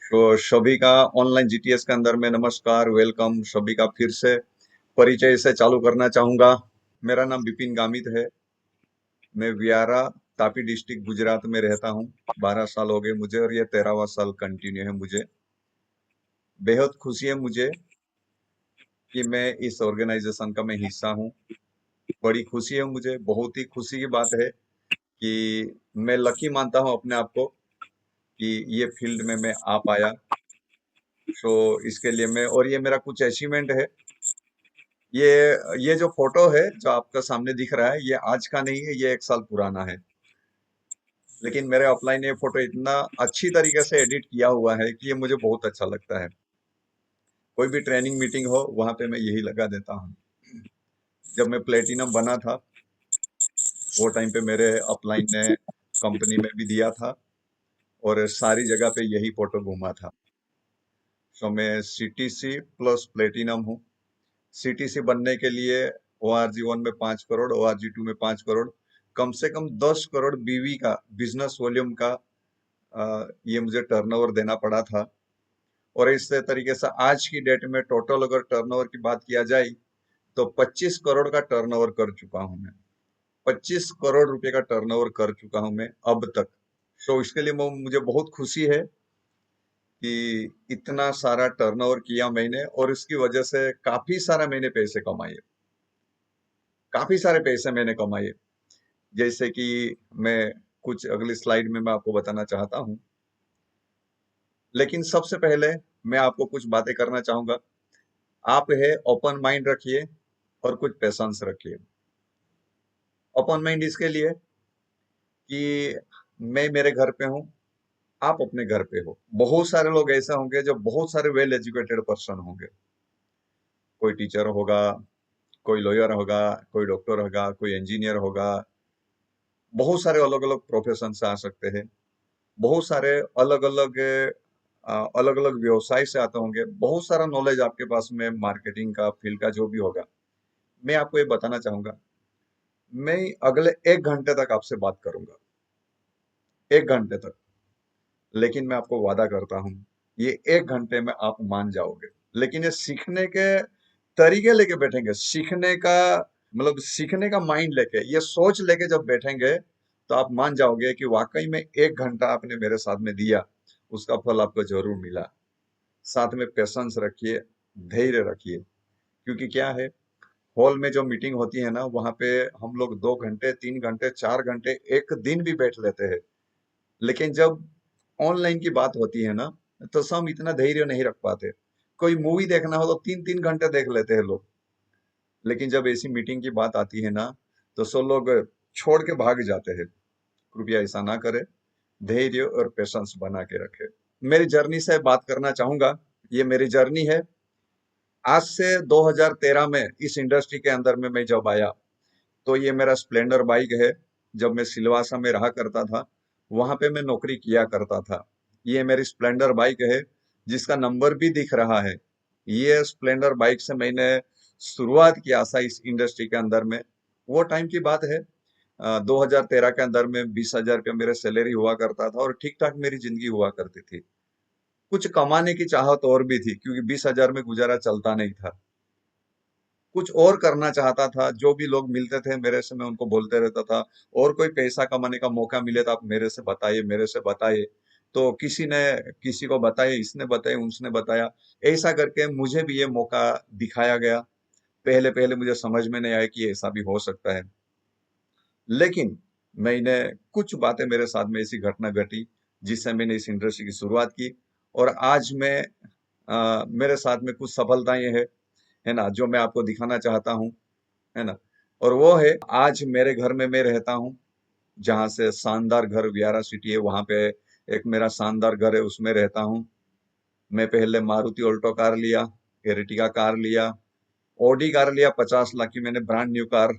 तो सभी का ऑनलाइन जीटीएस के अंदर में नमस्कार, वेलकम सभी का। फिर से परिचय से चालू करना चाहूंगा। मेरा नाम विपिन गामित है। मैं वियारा, तापी डिस्ट्रिक्ट, गुजरात में रहता हूँ। 12 साल हो गए मुझे और ये 13वां साल कंटिन्यू है मुझे। बेहद खुशी है मुझे कि मैं इस ऑर्गेनाइजेशन का मैं हिस्सा हूँ। बड़ी खुशी है मुझे, बहुत ही खुशी की बात है कि मैं लकी मानता हूँ अपने आप को कि ये फील्ड में मैं आ पाया। सो इसके लिए मैं, और ये मेरा कुछ अचीवमेंट है। ये ये जो फोटो है जो आपका सामने दिख रहा है, ये आज का नहीं है, ये 1 साल पुराना है। लेकिन मेरे ऑफलाइन ये फोटो इतना अच्छी तरीके से एडिट किया हुआ है कि ये मुझे बहुत अच्छा लगता है। कोई भी ट्रेनिंग मीटिंग हो वहां पे मैं यही लगा देता हूँ। जब मैं प्लेटिनम बना था वो टाइम पे मेरे अपलाइन ने कंपनी में भी दिया था और सारी जगह पे यही फोटो घूमा था। सो मैं सीटीसी प्लस प्लेटिनम हूँ। सीटीसी बनने के लिए ओआरजी 1 में 5 करोड़, ओआरजी 2 में 5 करोड़, कम से कम 10 करोड़ बीवी का बिजनेस वॉल्यूम का ये मुझे टर्नओवर देना पड़ा था। और इस तरीके से आज की डेट में टोटल अगर टर्नओवर की बात किया जाए तो 25 करोड़ का टर्नओवर कर चुका हूं मैं। 25 करोड़ रुपए का टर्नओवर कर चुका हूं मैं अब तक। तो इसके लिए मुझे बहुत खुशी है कि इतना सारा टर्नओवर किया मैंने और इसकी वजह से काफी सारा मैंने पैसे कमाए। काफी सारे पैसे मैंने कमाए। जैसे कि मैं कुछ अगली स्लाइड में मैं आपको बताना चाहता हूं। लेकिन सबसे पहले मैं आपको कुछ बातें करना चाहूंगा। आप है ओपन माइंड रखिए और कुछ पेशेंस रखिए। ओपन माइंड इसके लिए कि मैं मेरे घर पे हूँ, आप अपने घर पे हो। बहुत सारे लोग ऐसे होंगे जो बहुत सारे वेल एजुकेटेड पर्सन होंगे। कोई टीचर होगा, कोई लॉयर होगा, कोई डॉक्टर होगा, कोई इंजीनियर होगा। बहुत सारे अलग अलग प्रोफेशन से आ सकते हैं। बहुत सारे अलग अलग अलग अलग व्यवसाय से आते होंगे। बहुत सारा नॉलेज आपके पास में मार्केटिंग का, फील्ड का, जो भी होगा। मैं आपको ये बताना चाहूंगा, मैं अगले 1 घंटे तक आपसे बात करूंगा। 1 घंटे तक। लेकिन मैं आपको वादा करता हूँ, ये 1 घंटे में आप मान जाओगे। लेकिन ये सीखने के तरीके लेके बैठेंगे, सीखने का मतलब सीखने का माइंड लेके, ये सोच लेके जब बैठेंगे तो आप मान जाओगे कि वाकई में 1 घंटा आपने मेरे साथ में दिया, उसका फल आपको जरूर मिला। साथ में पेशेंस रखिए, धैर्य रखिए। क्योंकि क्या है, हॉल में जो मीटिंग होती है ना, वहां पे हम लोग 2 घंटे, 3 घंटे, 4 घंटे, एक दिन भी बैठ लेते हैं। लेकिन जब ऑनलाइन की बात होती है ना, तो सब इतना धैर्य नहीं रख पाते। कोई मूवी देखना हो तो 3-3 घंटे देख लेते हैं लोग। लेकिन जब ऐसी मीटिंग की बात आती है ना, तो सब लोग छोड़ के भाग जाते हैं। कृपया ऐसा ना करें। धैर्य और पेशेंस बना के रखे। मेरी जर्नी से बात करना चाहूंगा। ये मेरी जर्नी है। आज से 2013 में इस इंडस्ट्री के अंदर में मैं जब आया, तो ये मेरा स्प्लेंडर बाइक है। जब मैं सिलवासा में रहा करता था, वहां पे मैं नौकरी किया करता था। ये मेरी स्प्लेंडर बाइक है, जिसका नंबर भी दिख रहा है। ये स्प्लेंडर बाइक से मैंने शुरुआत किया था इस इंडस्ट्री के अंदर में। वो टाइम की बात है। 2013 के अंदर में 20,000 रुपया मेरा सैलरी हुआ करता था और ठीक ठाक मेरी जिंदगी हुआ करती थी। कुछ कमाने की चाहत और भी थी, क्योंकि 20,000 में गुजारा चलता नहीं था। कुछ और करना चाहता था। जो भी लोग मिलते थे मेरे से, मैं उनको बोलते रहता था, और कोई पैसा कमाने का मौका मिले तो आप मेरे से बताइए, मेरे से बताइए। तो किसी ने किसी को बताया, इसने बताया, उसने बताया। ऐसा करके मुझे भी ये मौका दिखाया गया। पहले पहले मुझे समझ में नहीं आया कि ऐसा भी हो सकता है। लेकिन मैंने कुछ बातें, मेरे साथ में ऐसी घटना घटी जिससे मैंने इस इंडस्ट्री की शुरुआत की। और आज मैं मेरे साथ में कुछ सफलताएं हैं, है ना, जो मैं आपको दिखाना चाहता हूँ, है ना। और वो है, आज मेरे घर में मैं रहता हूँ, जहाँ से शानदार घर वियारा सिटी है, वहां पे एक मेरा शानदार घर है, उसमें रहता हूँ। मैं पहले मारुति ऑल्टो कार लिया, एर्टिगा कार लिया, ऑडी कार लिया, 50 लाख की मैंने ब्रांड न्यू कार।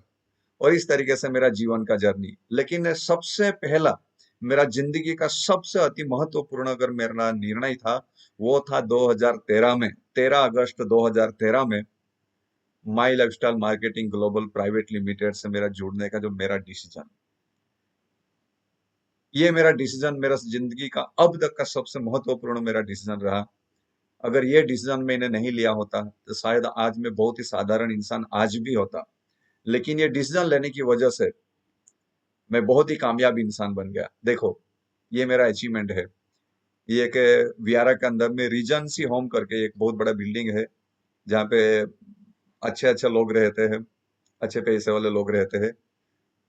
और इस तरीके से मेरा जीवन का जर्नी। लेकिन सबसे पहला, मेरा जिंदगी का सबसे अति महत्वपूर्ण अगर मेरा निर्णय था, वो था 2013 में, 13 अगस्त 2013 में My Lifestyle Marketing Global Private Limited से मेरा जुड़ने का जो मेरा डिसीजन। ये मेरा डिसीजन मेरा जिंदगी का अब तक का सबसे महत्वपूर्ण मेरा डिसीजन रहा। अगर ये डिसीजन मैंने नहीं लिया होता तो शायद आज मैं बहुत ही साधारण इंसान आज भी होता। लेकिन ये डिसीजन लेने की वजह से मैं बहुत ही कामयाब इंसान बन गया। देखो, ये मेरा अचीवमेंट है। ये एक वियारा के अंदर में रीजेंसी होम करके एक बहुत बड़ा बिल्डिंग है, जहाँ पे अच्छे अच्छे लोग रहते हैं, अच्छे पैसे वाले लोग रहते हैं।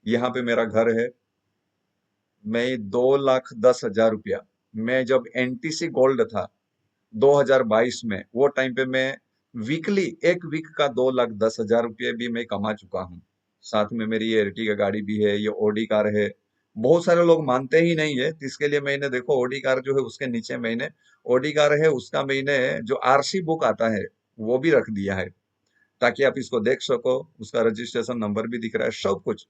यहाँ पे मेरा घर है। मैं 2,10,000 रुपया, मैं जब एनटीसी गोल्ड था 2022 में, वो टाइम पे मैं वीकली एक वीक का 2,10,000 रुपये भी मैं कमा चुका हूँ। साथ में मेरी ये एर्टिगा गाड़ी भी है, ये ओडी कार है। बहुत सारे लोग मानते ही नहीं है, तो इसके लिए मैंने देखो ओडी कार जो है उसके नीचे मैंने ओडी कार है उसका मैंने जो आरसी बुक आता है वो भी रख दिया है, ताकि आप इसको देख सको। उसका रजिस्ट्रेशन नंबर भी दिख रहा है, सब कुछ।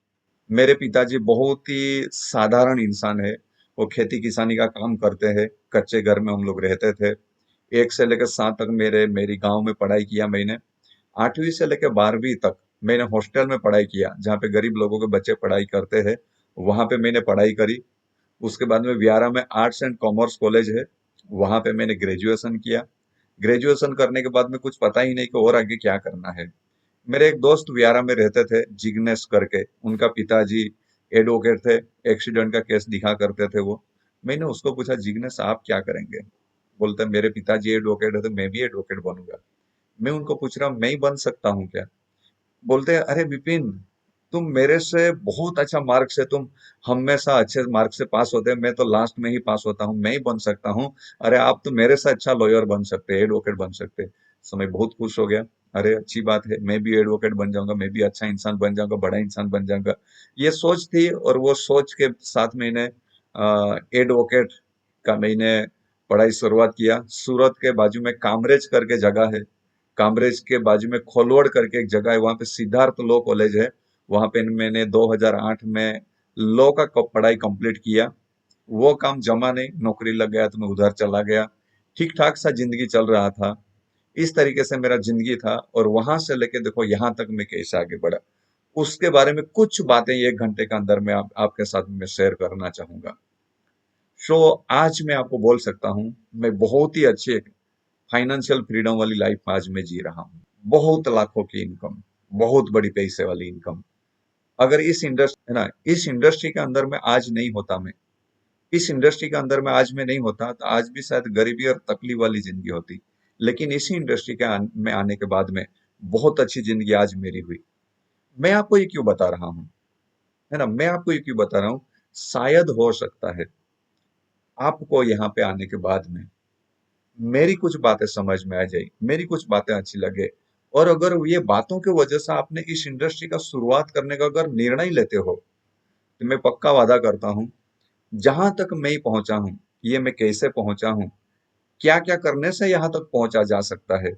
मेरे पिताजी बहुत ही साधारण इंसान है। वो खेती किसानी का काम करते हैं। कच्चे घर में हम लोग रहते थे। 1 से लेकर 7 तक मेरी गांव में पढ़ाई किया मैंने। 8वीं से लेकर 12वीं तक मैंने हॉस्टल में पढ़ाई किया, जहाँ पे गरीब लोगों के बच्चे पढ़ाई करते हैं। वहां पे मैंने पढ़ाई करी। उसके बाद में व्यारा में आर्ट्स एंड कॉमर्स कॉलेज है, वहां पे मैंने ग्रेजुएशन किया। ग्रेजुएशन करने के बाद में कुछ पता ही नहीं कि और आगे क्या करना है। मेरे एक दोस्त वियारा में रहते थे, जिग्नेश करके। उनका पिताजी एडवोकेट थे। एक्सीडेंट का केस दिखा करते थे वो। मैंने उसको पूछा, जिग्नेश आप क्या करेंगे? बोलते मेरे पिताजी एडवोकेट है तो मैं भी एडवोकेट बनूंगा। मैं उनको पूछ रहा हूँ, मैं ही बन सकता हूँ क्या? बोलते हैं, अरे विपिन, तुम मेरे से बहुत अच्छा मार्क्स से, तुम हमेशा अच्छे मार्क्स से पास होते हैं, मैं तो लास्ट में ही पास होता हूँ, मैं ही बन सकता हूँ। अरे आप तो मेरे से अच्छा लॉयर बन सकते हैं, एडवोकेट बन सकते हैं। तो मैं बहुत खुश हो गया। अरे अच्छी बात है, मैं भी एडवोकेट बन जाऊंगा, मैं भी अच्छा इंसान बन जाऊंगा, बड़ा इंसान बन जाऊंगा। ये सोच थी, और वो सोच के साथ मैंने एडवोकेट का मैंने पढ़ाई शुरुआत किया। सूरत के बाजू में कामरेज करके जगह है, काम्ब्रेज के बाजू में खोलवड़ करके एक जगह है, वहां पे सिद्धार्थ लॉ कॉलेज है। वहां पे मैंने 2008 में लॉ का पढ़ाई कंप्लीट किया। वो काम जमा नहीं, नौकरी लग गया तो मैं उधर चला गया। ठीक ठाक सा जिंदगी चल रहा था। इस तरीके से मेरा जिंदगी था, और वहां से लेके देखो यहाँ तक मैं कैसे आगे बढ़ा, उसके बारे में कुछ बातें 1 घंटे के अंदर में आपके साथ में शेयर करना चाहूंगा। सो आज मैं आपको बोल सकता हूँ, मैं बहुत ही अच्छे फाइनेंशियल फ्रीडम वाली लाइफ आज मैं जी रहा हूँ। बहुत लाखों की इनकम, बहुत बड़ी पैसे वाली इनकम। अगर इस इंडस्ट्री है ना, इस इंडस्ट्री के अंदर में आज नहीं होता मैं, इस इंडस्ट्री के अंदर में आज में नहीं होता, तो आज भी शायद गरीबी और तकलीफ वाली जिंदगी होती। लेकिन इसी इंडस्ट्री के में आने के बाद में बहुत अच्छी जिंदगी आज मेरी हुई। मैं आपको ये क्यों बता रहा हूँ, है ना, मैं आपको ये क्यों बता रहा हूँ? शायद हो सकता है आपको यहाँ पे आने के बाद में मेरी कुछ बातें समझ में आ जाए, मेरी कुछ बातें अच्छी लगे, और अगर ये बातों की वजह से आपने इस इंडस्ट्री का शुरुआत करने का अगर निर्णय लेते हो, तो मैं पक्का वादा करता हूँ, जहां तक मैं पहुंचा हूँ, ये मैं कैसे पहुंचा हूँ, क्या क्या करने से यहाँ तक पहुंचा जा सकता है,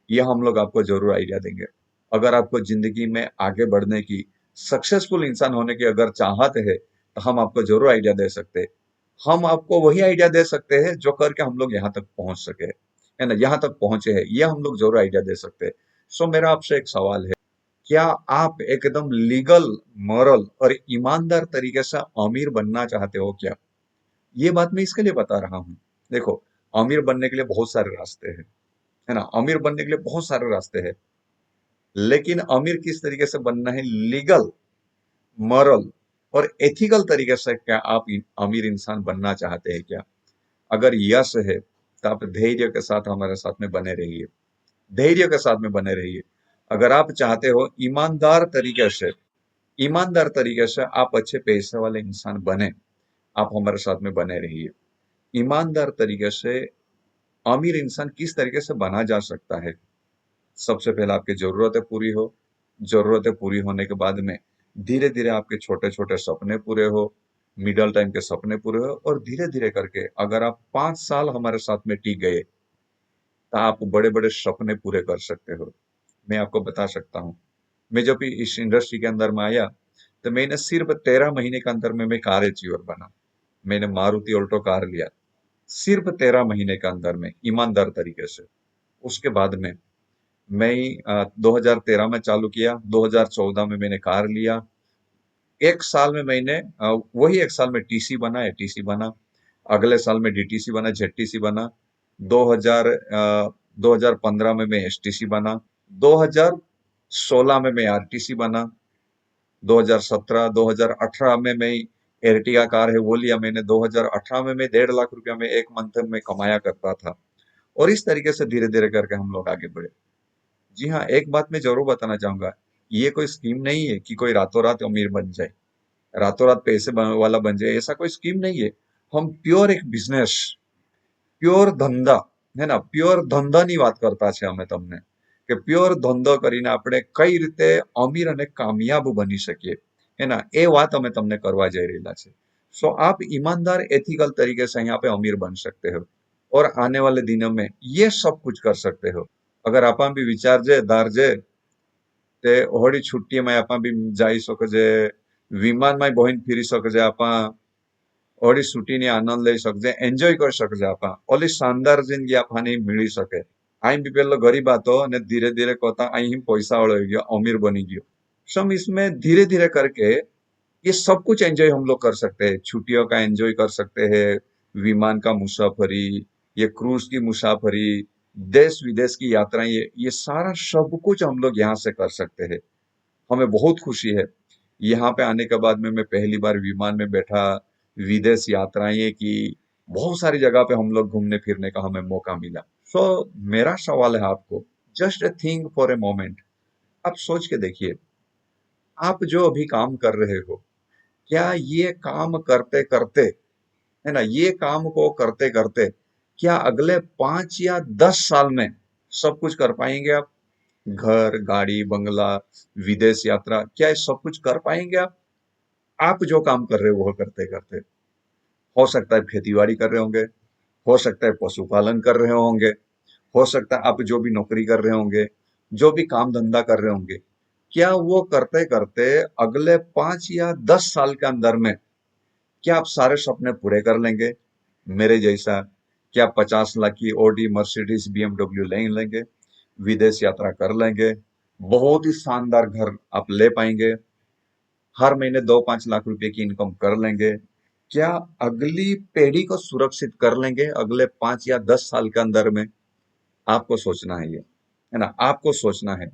ये हम लोग आपको जरूर आइडिया देंगे। अगर आपको जिंदगी में आगे बढ़ने की, सक्सेसफुल इंसान होने की अगर चाहत है, तो हम आपको जरूर आइडिया दे सकते हैं। हम आपको वही आइडिया दे सकते हैं जो करके हम लोग यहाँ तक पहुंच सके, है ना, यहाँ तक पहुंचे हैं, ये हम लोग जरूर आइडिया दे सकते हैं। सो मेरा आपसे एक सवाल है, क्या आप एकदम लीगल, मॉरल और ईमानदार तरीके से अमीर बनना चाहते हो क्या? ये बात मैं इसके लिए बता रहा हूँ। देखो, अमीर बनने के लिए बहुत सारे रास्ते हैं, है ना, अमीर बनने के लिए बहुत सारे रास्ते हैं। लेकिन अमीर किस तरीके से बनना है, लीगल, मॉरल और एथिकल तरीके से क्या आप अमीर इंसान बनना चाहते हैं क्या? अगर यस है, तो आप धैर्य के साथ हमारे साथ में बने रहिए, धैर्य के साथ में बने रहिए। अगर आप चाहते हो ईमानदार तरीके से आप अच्छे पैसे वाले इंसान बने, आप हमारे साथ में बने रहिए। ईमानदार तरीके से अमीर इंसान किस तरीके से बना जा सकता है? सबसे पहले आपकी जरूरतें पूरी हो। जरूरतें पूरी होने के बाद में धीरे धीरे आपके छोटे छोटे सपने पूरे हो, मिडल टाइम के सपने पूरे हो, और धीरे धीरे करके अगर आप 5 साल हमारे साथ में टिक गए, तो आप बड़े बड़े सपने पूरे कर सकते हो। मैं आपको बता सकता हूँ, मैं जब इस इंडस्ट्री के अंदर में आया, तो मैंने सिर्फ 13 महीने के अंदर में मैं कार अचीवर बना। मैंने मारुति ऑल्टो कार लिया, सिर्फ 13 महीने के अंदर में, ईमानदार तरीके से। उसके बाद में मैं 2013 में चालू किया, 2014 में मैंने कार लिया। एक साल में मैंने वही एक साल में टीसी बना, एटीसी बना, अगले साल में डीटीसी बना, जेडटीसी बना, 2000 2015 में मैं एसटीसी बना, 2016 में मैं आरटीसी बना, 2017 2018 में मैं एर्टिगा कार है वो लिया मैंने, 2018 में मैं 1.5 लाख रुपया में एक मंथ में कमाया करता था। और इस तरीके से धीरे धीरे करके हम लोग आगे बढ़े। जी हाँ, एक बात मैं जरूर बताना चाहूंगा, ये कोई स्कीम नहीं है कि कोई रातों रात अमीर बन जाए, रातों रात वाला बन जाए, ऐसा कोई स्कीम नहीं है। हम प्योर एक बिजनेस, પ્યોર ધંધા હે ને પ્યોર ધંધાની વાત કરતા છે અમે તમને કે પ્યોર ધંધો કરીને આપણે કઈ રીતે અમીર અને કામયાબ બની શકીએ है ना, એ વાત અમે તમને કરવા જઈ રહેલા છે। सो आप ईमानदार एथिकल तरीके से यहाँ पे अमीर बन सकते हो और आने वाले दिनों में ये सब कुछ कर सकते हो। अगर आप भी विचारजे धारजे તે હોળી છુટ્ટીમાં આપા બી જાઈ શકો છે, વિમાનમાં બહીને ફરી શકો છે આપા, હોળી છુટ્ટીની આનંદ લઈ શકજે, એન્જોય કરી શકજે આપા, ઓલી શાનદાર જિંદગી આપને मिली શકે। અહીં भी પેલો गरीब હતો અને धीरे धीरे कहता અહીં पैसा वाला हो गया, अमीर बनी गयो। सो हम इसमें धीरे धीरे करके ये सब कुछ एंजॉय हम लोग कर सकते हैं। छुट्टियों का एंजॉय कर सकते हैं, विमान का मुसाफरी, ये क्रूज की मुसाफरी, देश विदेश की यात्राएं, ये सारा सब कुछ हम लोग यहाँ से कर सकते हैं। हमें बहुत खुशी है यहाँ पे आने के बाद में मैं पहली बार विमान में बैठा, विदेश यात्राएं की, बहुत सारी जगह पे हम लोग घूमने फिरने का हमें मौका मिला। सो मेरा सवाल है आपको, just think for a moment, आप सोच के देखिए, आप जो अभी काम कर रहे हो, क्या ये काम करते करते, है ना, ये काम को करते करते क्या अगले 5 या 10 साल में सब कुछ कर पाएंगे आप? घर, गाड़ी, बंगला, विदेश यात्रा, क्या ये सब कुछ कर पाएंगे आप जो काम कर रहे हो वो करते करते? हो सकता है खेतीबाड़ी कर रहे होंगे, हो सकता है पशुपालन कर रहे होंगे, हो सकता है आप जो भी नौकरी कर रहे होंगे, जो भी काम धंधा कर रहे होंगे, क्या वो करते करते अगले 5 या 10 साल के अंदर में क्या आप सारे सपने पूरे कर लेंगे मेरे जैसा? क्या 50 लाख की ऑडी, मर्सिडीज, बीएमडब्ल्यू ले लेंगे, विदेश यात्रा कर लेंगे, बहुत ही शानदार घर आप ले पाएंगे, हर महीने 2-5 लाख रुपए की इनकम कर लेंगे? क्या अगली पीढ़ी को सुरक्षित कर लेंगे अगले 5 या 10 साल के अंदर में? आपको सोचना है ना, आपको सोचना है।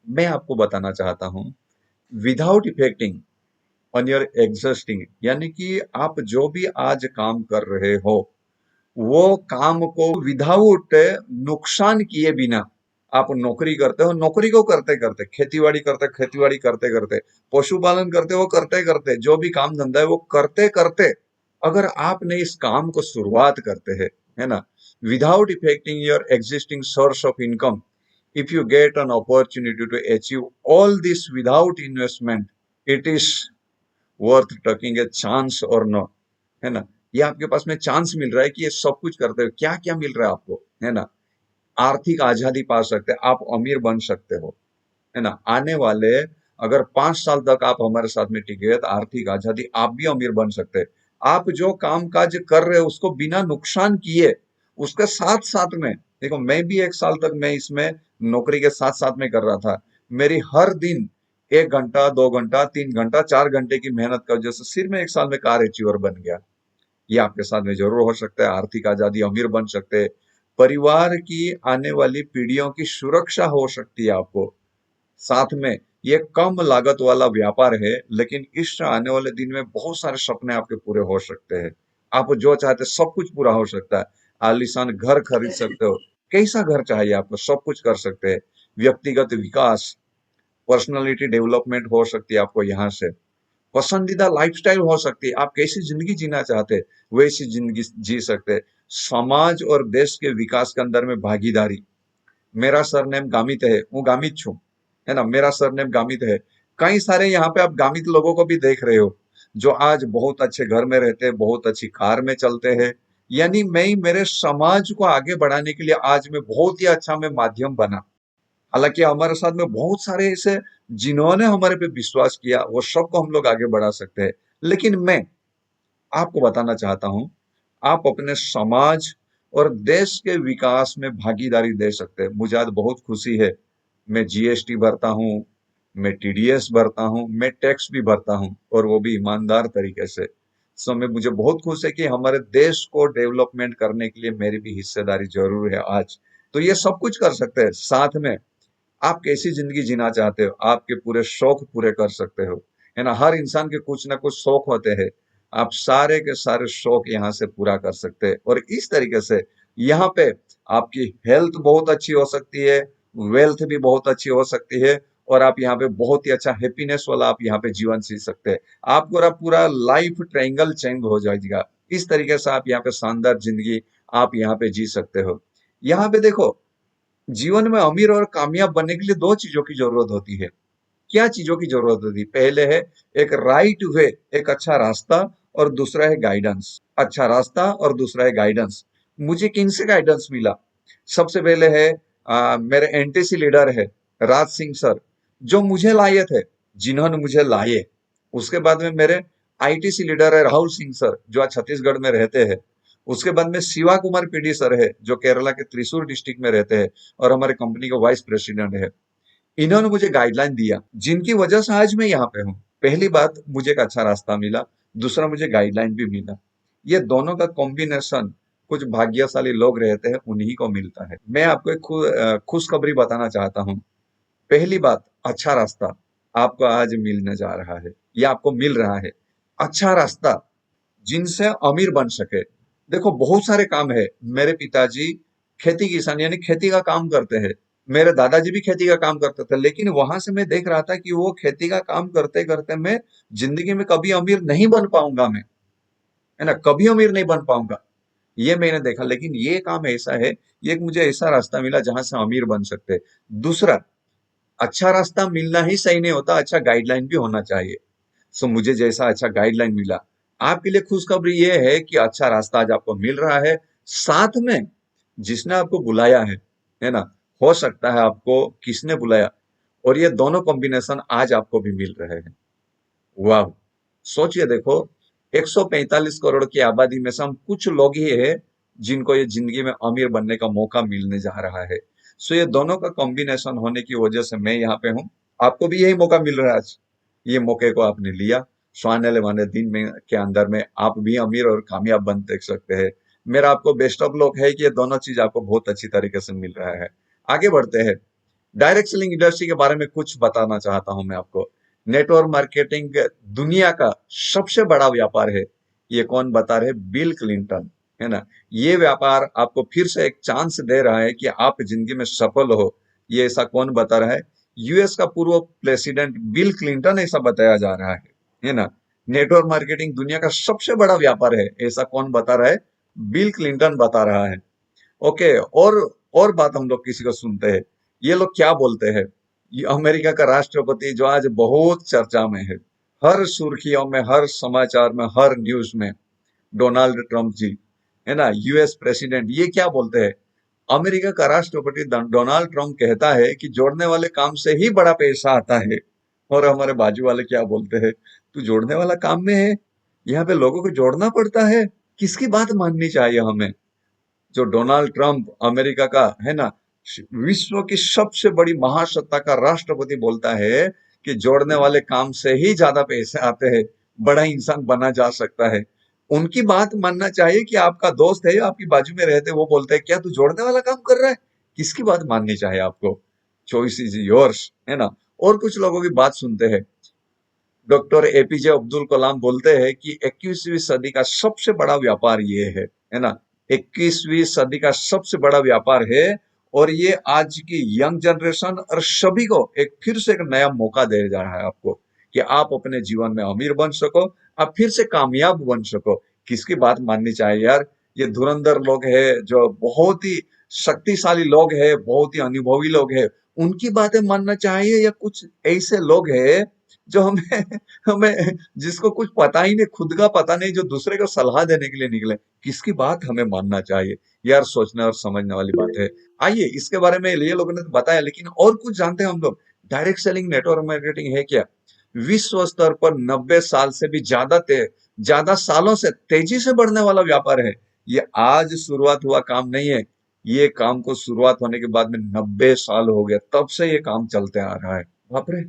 मैं आपको बताना चाहता हूं, without affecting on your existing, यानी कि आप जो भी आज काम कर रहे हो वो काम को विदाउट नुकसान किए बिना, आप नौकरी करते हो, नौकरी को करते करते, खेतीबाड़ी करते खेतीबाड़ी करते करते, पशुपालन करते वो करते करते, जो भी काम धंधा है वो करते करते, अगर आपने इस काम को शुरुआत करते हैं, है ना, without affecting your existing source of income, if you get an opportunity to achieve all this without investment, it is worth taking a chance or not, है ना। ये आपके पास में चांस मिल रहा है कि ये सब कुछ करते हो, क्या क्या मिल रहा है आपको, है ना, आर्थिक आजादी पा सकते हैं आप, अमीर बन सकते हो, है ना। आने वाले अगर 5 साल तक आप हमारे साथ में टिके हैं तो आर्थिक आजादी, आप भी अमीर बन सकते हैं। आप जो काम काज कर रहे हो उसको बिना नुकसान किए, उसके साथ साथ में देखो, मैं भी 1 साल तक मैं इसमें नौकरी के साथ साथ में कर रहा था। मेरी हर दिन 1 घंटा, 2 घंटा, 3 घंटा, 4 घंटे की मेहनत की वजह से सिर्फ मैं 1 साल में कार अचीवर बन गया। ये आपके साथ में जरूर हो सकता है, आर्थिक आजादी, अमीर बन सकते हैं, परिवार की आने वाली पीढ़ियों की सुरक्षा हो सकती है आपको, साथ में ये कम लागत वाला व्यापार है, लेकिन इस आने वाले दिन में बहुत सारे सपने आपके पूरे हो सकते हैं। आप जो चाहते सब कुछ पूरा हो सकता है। आलीशान घर खरीद सकते हो, कैसा घर चाहिए आपको, सब कुछ कर सकते हैं। व्यक्तिगत विकास, पर्सनालिटी डेवलपमेंट हो सकती है आपको यहाँ से। पसंदीदा लाइफस्टाइल हो सकती है, आप कैसी जिंदगी जीना चाहते हैं वैसी जिंदगी जी सकते हैं। समाज और देश के विकास के अंदर में भागीदारी, मेरा सरनेम गामित है, હું ગામિત છું, है ना, मेरा सरनेम गामित है। कई सारे यहाँ पे आप गामित लोगों को भी देख रहे हो जो आज बहुत अच्छे घर में रहते हैं, बहुत अच्छी कार में चलते हैं। यानी मैं मेरे समाज को आगे बढ़ाने के लिए आज मैं बहुत ही अच्छा मैं माध्यम बना। हालांकि हमारे साथ में बहुत सारे ऐसे जिन्होंने हमारे पे विश्वास किया, वो सबको हम लोग आगे बढ़ा सकते हैं। लेकिन मैं आपको बताना चाहता हूं, आप अपने समाज और देश के विकास में भागीदारी दे सकते हैं। मुझे आज बहुत खुशी है, मैं जीएसटी भरता हूँ, मैं टीडीएस भरता हूँ, मैं टैक्स भी भरता हूँ और वो भी ईमानदार तरीके से। सो मैं मुझे बहुत खुश है कि हमारे देश को डेवलपमेंट करने के लिए मेरी भी हिस्सेदारी जरूर है आज। तो ये सब कुछ कर सकते हैं साथ में। आप कैसी जिंदगी जीना चाहते हो, आपके पूरे शौक पूरे कर सकते हो, है ना। हर इंसान के कुछ ना कुछ शौक होते हैं। आप सारे के सारे शौक यहाँ से पूरा कर सकते हैं और इस तरीके से यहाँ पे आपकी हेल्थ बहुत अच्छी हो सकती है, वेल्थ भी बहुत अच्छी हो सकती है और आप यहाँ पे बहुत ही अच्छा हैप्पीनेस वाला आप यहाँ पे जीवन जी सकते हैं। आपका पूरा लाइफ ट्रायंगल चेंज हो जाएगा। इस तरीके से आप यहाँ पे शानदार जिंदगी आप यहाँ पे जी सकते हो। यहाँ पे देखो, जीवन में अमीर और कामयाब बनने के लिए दो चीजों की जरूरत होती है। क्या चीजों की जरूरत होती है? पहले है एक राइट वे, एक अच्छा रास्ता, और दूसरा है गाइडेंस। अच्छा रास्ता और दूसरा है गाइडेंस। मुझे किनसे गाइडेंस मिला? सबसे पहले है मेरे एनटीसी लीडर है राज सिंह सर, जो मुझे लाए थे, जिन्होंने मुझे लाए। उसके बाद में मेरे आईटीसी लीडर है राहुल सिंह सर, जो आज छत्तीसगढ़ में रहते हैं। उसके बाद में शिवा कुमार पीडी सर है, जो केरला के त्रिशूर डिस्ट्रिक्ट में रहते हैं और हमारे कंपनी के वाइस प्रेसिडेंट है। इन्होंने मुझे गाइडलाइन दिया, जिनकी वजह से आज मैं यहाँ पे हूँ। पहली बात, मुझे एक अच्छा रास्ता मिला। दूसरा, मुझे गाइडलाइन भी मिला। ये दोनों का कॉम्बिनेशन कुछ भाग्यशाली लोग रहते हैं, उन्हीं को मिलता है। मैं आपको एक खुशखबरी बताना चाहता हूँ। पहली बात, अच्छा रास्ता आपको आज मिलने जा रहा है, या आपको मिल रहा है। अच्छा रास्ता जिनसे अमीर बन सके। देखो, बहुत सारे काम है। मेरे पिताजी खेती किसान यानी खेती का काम करते हैं। मेरे दादाजी भी खेती का काम करते थे, लेकिन वहां से मैं देख रहा था कि वो खेती का काम करते करते मैं जिंदगी में कभी अमीर नहीं बन पाऊंगा। मैं, है ना, कभी अमीर नहीं बन पाऊंगा। ये मैंने देखा, लेकिन ये काम ऐसा है, ये एक मुझे ऐसा रास्ता मिला जहां से अमीर बन सकते हैं। दूसरा, अच्छा रास्ता मिलना ही सही नहीं होता, अच्छा गाइडलाइन भी होना चाहिए। सो मुझे जैसा अच्छा गाइडलाइन मिला, आपके लिए खुशखबरी ये है कि अच्छा रास्ता आज आपको मिल रहा है। साथ में जिसने आपको बुलाया है ना, हो सकता है आपको किसने बुलाया, और ये दोनों कॉम्बिनेशन आज आपको भी मिल रहे हैं। वाह! सोचिए, देखो, 145 करोड़ की आबादी में से हम कुछ लोग ही है जिनको ये जिंदगी में अमीर बनने का मौका मिलने जा रहा है। सो ये दोनों का कॉम्बिनेशन होने की वजह से मैं यहाँ पे हूँ। आपको भी यही मौका मिल रहा है आज। ये मौके को आपने लिया। सो आने वाले दिन में के अंदर में आप भी अमीर और कामयाब बन देख सकते हैं। मेरा आपको बेस्ट ऑफ लक है कि ये दोनों चीज आपको बहुत अच्छी तरीके से मिल रहा है। आगे बढ़ते हैं। डायरेक्ट सेलिंग इंडस्ट्री के बारे में कुछ बताना चाहता हूं मैं आपको। नेटवर्क मार्केटिंग दुनिया का सबसे बड़ा व्यापार है। ये कौन बता रहे? बिल क्लिंटन, है ना। ये व्यापार आपको फिर से एक चांस दे रहा है कि आप जिंदगी में सफल हो। ये ऐसा कौन बता रहा है? यूएस का पूर्व प्रेसिडेंट बिल क्लिंटन ऐसा बताया जा रहा है ना। नेटवर्क मार्केटिंग दुनिया का सबसे बड़ा व्यापार है, ऐसा कौन बता रहा है? बिल क्लिंटन बता रहा है। ओके, और बात हम लोग किसी को सुनते हैं। ये लोग क्या बोलते हैं? ये अमेरिका का राष्ट्रपति जो आज बहुत चर्चा में है, हर सुर्खियों में, हर समाचार में, हर न्यूज में, डोनाल्ड ट्रंप जी, है ना, यूएस प्रेसिडेंट, ये क्या बोलते हैं? अमेरिका का राष्ट्रपति डोनाल्ड ट्रंप कहता है कि जोड़ने वाले काम से ही बड़ा पैसा आता है। और हमारे बाजू वाले क्या बोलते हैं? तू जोड़ने वाला काम में है, यहाँ पे लोगों को जोड़ना पड़ता है। किसकी बात माननी चाहिए हमें? जो डोनाल्ड ट्रंप, अमेरिका का, है ना, विश्व की सबसे बड़ी महासत्ता का राष्ट्रपति, बोलता है कि जोड़ने वाले काम से ही ज्यादा पैसे आते हैं, बड़ा इंसान बना जा सकता है। उनकी बात मानना चाहिए कि आपका दोस्त है, आपकी बाजू में रहते, वो बोलते हैं क्या तू जोड़ने वाला काम कर रहा है? किसकी बात माननी चाहिए आपको? चॉइस इज योर्स, है ना। और कुछ लोगों की बात सुनते हैं। डॉक्टर एपीजे अब्दुल कलाम बोलते हैं कि 21वीं सदी का सबसे बड़ा व्यापार ये है ना। 21वीं सदी का सबसे बड़ा व्यापार है, और ये आज की यंग जनरेशन और सभी को एक फिर से एक नया मौका दे जा रहा है आपको, कि आप अपने जीवन में अमीर बन सको, आप फिर से कामयाब बन सको। किसकी बात माननी चाहिए यार? ये धुरंधर लोग हैं, जो बहुत ही शक्तिशाली लोग हैं, बहुत ही अनुभवी लोग हैं, उनकी बातें मानना चाहिए, या कुछ ऐसे लोग हैं जो हमें हमें जिसको कुछ पता ही नहीं, खुद का पता नहीं, जो दूसरे को सलाह देने के लिए निकले? किसकी बात हमें मानना चाहिए? यार, सोचने और समझने वाली बात है। आइए, इसके बारे में ये लोगों ने तो बताया, लेकिन और कुछ जानते हैं हम लोग। डायरेक्ट सेलिंग नेटवर्क मार्केटिंग है क्या? विश्व स्तर पर 90 साल से भी ज्यादा सालों से तेजी से बढ़ने वाला व्यापार है। ये आज शुरुआत हुआ काम नहीं है। ये काम को शुरुआत होने के बाद में 90 साल हो गया, तब से ये काम चलते आ रहा है। बाप रे!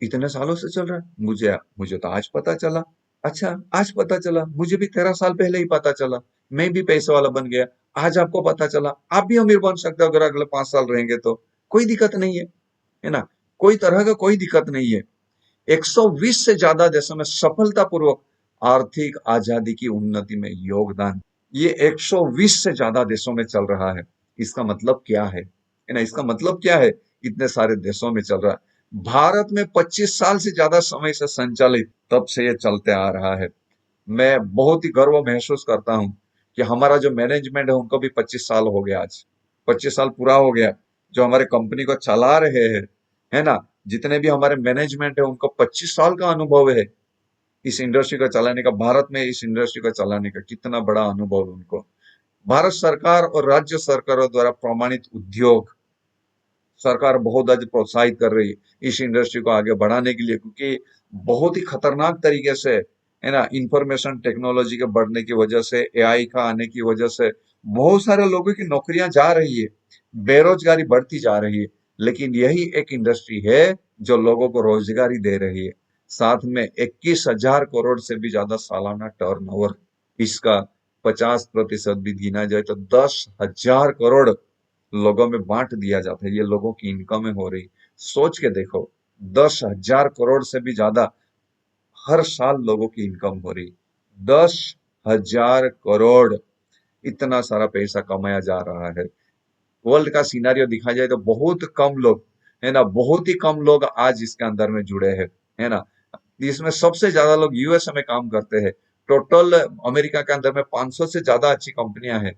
इतने सालों से चल रहा है, मुझे मुझे तो आज पता चला। अच्छा, आज पता चला, मुझे भी 13 साल पहले ही पता चला। मैं भी पैसे वाला बन गया। आज आपको पता चला, आप भी अमीर बन सकते हो अगर अगले 5 साल रहेंगे तो। कोई दिक्कत नहीं है ना? कोई तरह का कोई दिक्कत नहीं है। 120 से ज्यादा देशों में सफलतापूर्वक आर्थिक आजादी की उन्नति में योगदान, ये 120 से ज्यादा देशों में चल रहा है। इसका मतलब क्या है ना? इसका मतलब क्या है? इतने सारे देशों में चल रहा है। भारत में 25 साल से ज्यादा समय से संचालित, तब से ये चलते आ रहा है। मैं बहुत ही गर्व महसूस करता हूं कि हमारा जो मैनेजमेंट है उनको भी 25 साल हो गया आज। 25 साल पूरा हो गया। जो हमारे कंपनी को चला रहे हैं, है ना? जितने भी हमारे मैनेजमेंट है उनको 25 साल का अनुभव है इस इंडस्ट्री को चलाने का। भारत में इस इंडस्ट्री को चलाने का कितना बड़ा अनुभव है उनको। भारत सरकार और राज्य सरकारों द्वारा प्रमाणित उद्योग, सरकार बहुत आज प्रोत्साहित कर रही है इस इंडस्ट्री को आगे बढ़ाने के लिए, क्योंकि बहुत ही खतरनाक तरीके से, है ना, इंफॉर्मेशन टेक्नोलॉजी के बढ़ने की वजह से, एआई का आने की वजह से बहुत सारे लोगों की नौकरियां जा रही है, बेरोजगारी बढ़ती जा रही है। लेकिन यही एक इंडस्ट्री है जो लोगों को रोजगारी दे रही है। साथ में 21,000 करोड़ से भी ज्यादा सालाना टर्नओवर, इसका 50% भी गिना जाए तो 10,000 करोड़ लोगों में बांट दिया जाता है। ये लोगों की इनकम में हो रही। सोच के देखो, 10,000 करोड़ से भी ज्यादा हर साल लोगों की इनकम हो रही। 10,000 करोड़, इतना सारा पैसा कमाया जा रहा है। वर्ल्ड का सिनारियो दिखा जाए तो बहुत कम लोग, है ना, बहुत ही कम लोग आज इसके अंदर में जुड़े हैं, है ना? इसमें सबसे ज्यादा लोग यूएसए में काम करते हैं। टोटल अमेरिका के अंदर में 500 से ज्यादा अच्छी कंपनियां हैं,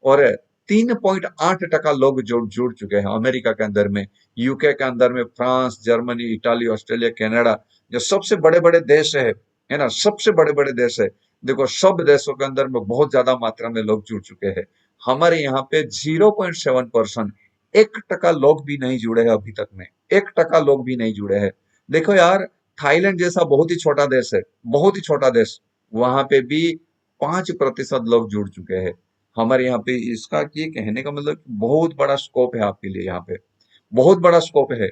और 3.8% लोग जुड़ चुके हैं अमेरिका के अंदर में। यूके के अंदर में France, Germany, Italy, Australia, Canada, जो सबसे बड़े बड़े देश है ना, सबसे बड़े बड़े देश है। देखो, सब देशों के अंदर में बहुत ज्यादा मात्रा में लोग जुड़ चुके हैं। हमारे यहाँ पे 0.7%, 1% लोग भी नहीं जुड़े हैं अभी तक में। 1% लोग भी नहीं जुड़े हैं। देखो यार, थाईलैंड जैसा बहुत ही छोटा देश है, बहुत ही छोटा देश, वहां पे भी 5% लोग जुड़ चुके हैं। हमारे यहाँ पे इसका ये कहने का मतलब बहुत बड़ा स्कोप है आपके लिए, यहाँ पे बहुत बड़ा स्कोप है।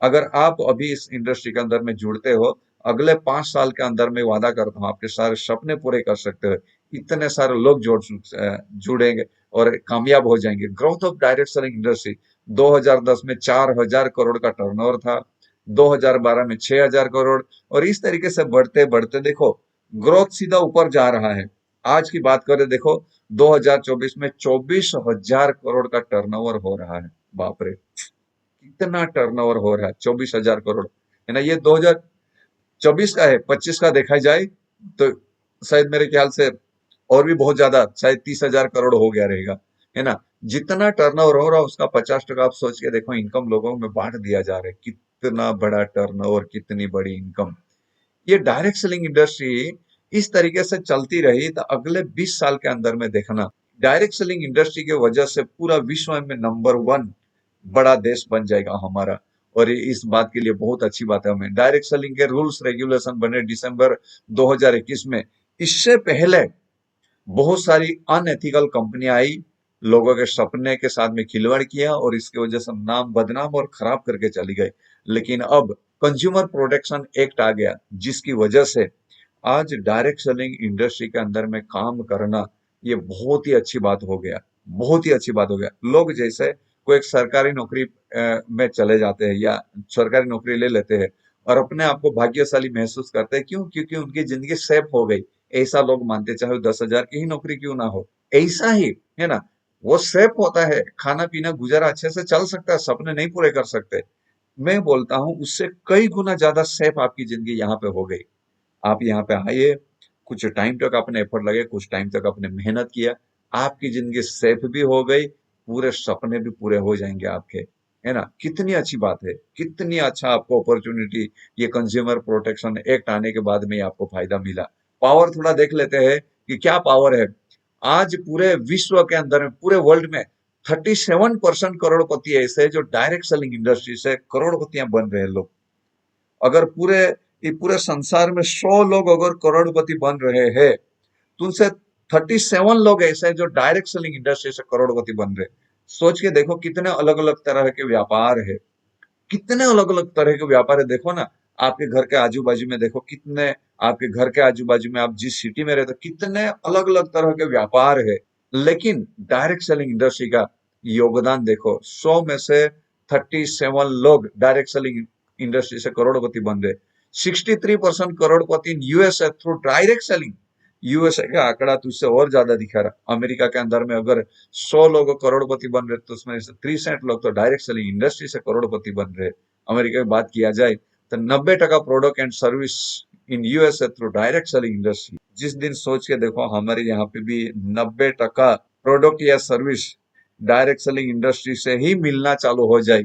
अगर आप अभी इस इंडस्ट्री के अंदर में जुड़ते हो, अगले 5 साल के अंदर में वादा करता हूँ आपके सारे सपने पूरे कर सकते हो। इतने सारे लोग जुड़ेंगे और कामयाब हो जाएंगे। Growth of direct selling industry 2010 में 4,000 करोड़ का टर्नओवर था, 2012 में 6,000 करोड़, और इस तरीके से बढ़ते बढ़ते देखो, ग्रोथ सीधा ऊपर जा रहा है। आज की बात करें, देखो 2024 में 24,000 करोड़ का टर्नओवर हो रहा है। बाप रे, कितना टर्नओवर हो रहा है! 24,000 करोड़, है ना? ये 2024 का है। 25 का देखा जाए तो शायद मेरे ख्याल से और भी बहुत ज्यादा, शायद 30,000 करोड़ हो गया रहेगा, है ना? जितना टर्नओवर हो रहा है उसका 50% आप सोच के देखो, इनकम लोगों में बांट दिया जा रहा है। कितना बड़ा टर्नओवर, कितनी बड़ी इनकम! ये डायरेक्ट सेलिंग इंडस्ट्री इस तरीके से चलती रही तो अगले 20 साल के अंदर में देखना, डायरेक्ट सेलिंग इंडस्ट्री की वजह से पूरा विश्व में नंबर 1 बड़ा देश बन जाएगा हमारा। और इस बात के लिए बहुत अच्छी बात है, हमें डायरेक्ट सेलिंग के रूल्स रेगुलेशन बने दिसंबर 2021 में। इससे पहले बहुत सारी अनएथिकल कंपनियां आई, लोगों के सपने के साथ में खिलवाड़ किया, और इसकी वजह से नाम बदनाम और खराब करके चली गई। लेकिन अब कंज्यूमर प्रोटेक्शन एक्ट आ गया, जिसकी वजह से आज डायरेक्ट सेलिंग इंडस्ट्री के अंदर में काम करना ये बहुत ही अच्छी बात हो गया। बहुत ही अच्छी बात हो गया। लोग जैसे कोई एक सरकारी नौकरी में चले जाते हैं या सरकारी नौकरी ले लेते हैं और अपने आप को भाग्यशाली महसूस करते हैं। क्यों? क्योंकि उनकी जिंदगी सेफ हो गई, ऐसा लोग मानते, चाहे वो 10,000 की ही नौकरी क्यों ना हो। ऐसा ही, है ना? वो सेफ होता है, खाना पीना गुजारा अच्छे से चल सकता है, सपने नहीं पूरे कर सकते। मैं बोलता हूं उससे कई गुना ज्यादा सेफ आपकी जिंदगी यहाँ पे हो गई। आप यहाँ पे आइए, कुछ टाइम तक आपने एफर्ट लगे, कुछ टाइम तक आपने मेहनत किया, आपकी जिंदगी सेफ भी हो गई, पूरे सपने भी पूरे हो जाएंगे आपके, है ना? कितनी अच्छी बात है, कितनी अच्छा आपको अपॉर्चुनिटी, ये कंज्यूमर प्रोटेक्शन एक्ट आने के बाद में ही आपको फायदा मिला। पावर थोड़ा देख लेते हैं कि क्या पावर है। आज पूरे विश्व के अंदर में, पूरे वर्ल्ड में 37% करोड़पति ऐसे हैं जो डायरेक्ट सेलिंग इंडस्ट्री से करोड़पतियां बन रहे हैं लोग। अगर पूरे संसार में 100 लोग अगर करोड़पति बन रहे हैं, तो उनसे 37 लोग ऐसे हैं जो डायरेक्ट सेलिंग इंडस्ट्री से करोड़पति बन रहे हैं। सोच के देखो कितने अलग अलग तरह के व्यापार है, कितने अलग अलग तरह के व्यापार है। देखो ना, आपके घर के आजू बाजू में देखो कितने, आपके घर के आजू बाजू में आप जिस सिटी में रहते हो कितने अलग अलग तरह के व्यापार है। लेकिन डायरेक्ट सेलिंग इंडस्ट्री का योगदान देखो, 100 में से 37 लोग डायरेक्ट सेलिंग इंडस्ट्री से करोड़पति बन रहे। 63% करोड़पति in USA through direct selling. USA का आंकड़ा तुझसे और ज्यादा दिखा रहा। अमेरिका के अंदर में अगर 100 लोग करोड़पति बन रहे तो उसमें से 63 लोग तो डायरेक्ट सेलिंग इंडस्ट्री से करोड़पति बन रहे। अमेरिका की बात किया जाए तो 90% product and service in USA through direct selling industry. जिस दिन सोच के देखो हमारे यहाँ पे भी 90% प्रोडक्ट या सर्विस डायरेक्ट सेलिंग इंडस्ट्री से ही मिलना चालू हो जाए,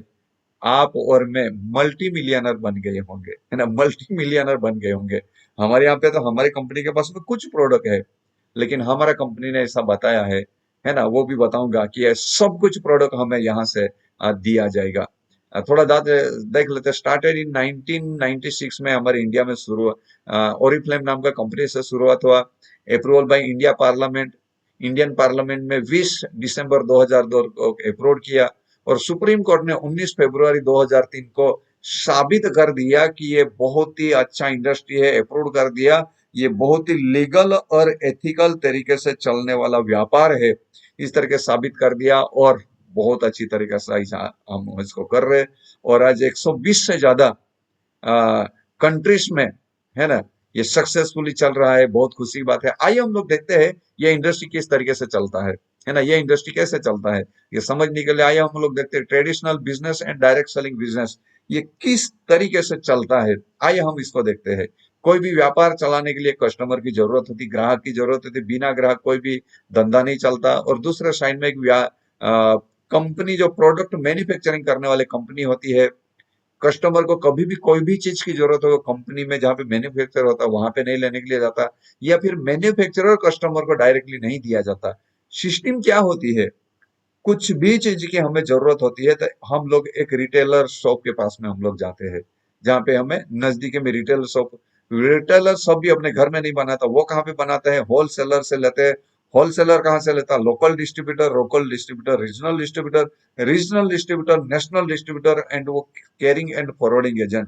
आप और मैं मल्टी मिलियनर बन गए होंगे, है ना, मल्टी मिलियनर बन गए होंगे। हमारे यहाँ पे तो हमारी कंपनी के पास में कुछ प्रोडक्ट है, लेकिन हमारा कंपनी ने ऐसा बताया है ना, वो भी बताऊंगा कि ये सब कुछ प्रोडक्ट हमें यहाँ से दिया जाएगा। थोड़ा देख लेते हैं। स्टार्टेड इन 1996 में हमारे इंडिया में शुरू, ओरिफ्लेम नाम का कंपनी से शुरुआत हुआ। Approval by India parliament, Indian parliament में 20 दिसंबर 2002 को अप्रूव किया, और सुप्रीम कोर्ट ने 19 फरवरी 2003 को साबित कर दिया कि ये बहुत ही अच्छा इंडस्ट्री है, अप्रूव कर दिया, ये बहुत ही लीगल और एथिकल तरीके से चलने वाला व्यापार है, इस तरह के साबित कर दिया। और बहुत अच्छी तरीके से हम इसको कर रहे हैं। और आज 120 से ज्यादा कंट्रीज में, है ना, ये सक्सेसफुली चल रहा है। बहुत खुशी की बात है। आइए हम लोग देखते हैं ये इंडस्ट्री किस तरीके से चलता है ना, ये इंडस्ट्री कैसे चलता है ये समझने के लिए आइए हम लोग देखते हैं traditional business and direct selling business ये किस तरीके से चलता है। आइए हम इसको देखते हैं। कोई भी व्यापार चलाने के लिए कस्टमर की जरूरत होती, ग्राहक की जरूरत होती। बिना ग्राहक कोई भी धंधा नहीं चलता। और दूसरे साइड में एक कंपनी जो प्रोडक्ट मैन्युफैक्चरिंग करने वाली कंपनी होती है, कस्टमर को कभी भी कोई भी चीज की जरूरत हो कंपनी में जहां पे मैन्युफैक्चर होता है वहां पे नहीं लेने के लिए जाता, या फिर मैन्युफैक्चरर कस्टमर को डायरेक्टली नहीं दिया जाता। सिस्टम क्या होती है, कुछ भी चीज की हमें जरूरत होती है तो हम लोग एक रिटेलर शॉप के पास में हम लोग जाते हैं, जहाँ पे हमें नजदीक में रिटेलर शॉप भी अपने घर में नहीं बनाता। वो कहाँ पे बनाते हैं, होलसेलर से लेते हैं। होलसेलर कहाँ से लेता है, local distributor, regional distributor, national distributor and वो कैरिंग एंड फॉरवर्डिंग एजेंट।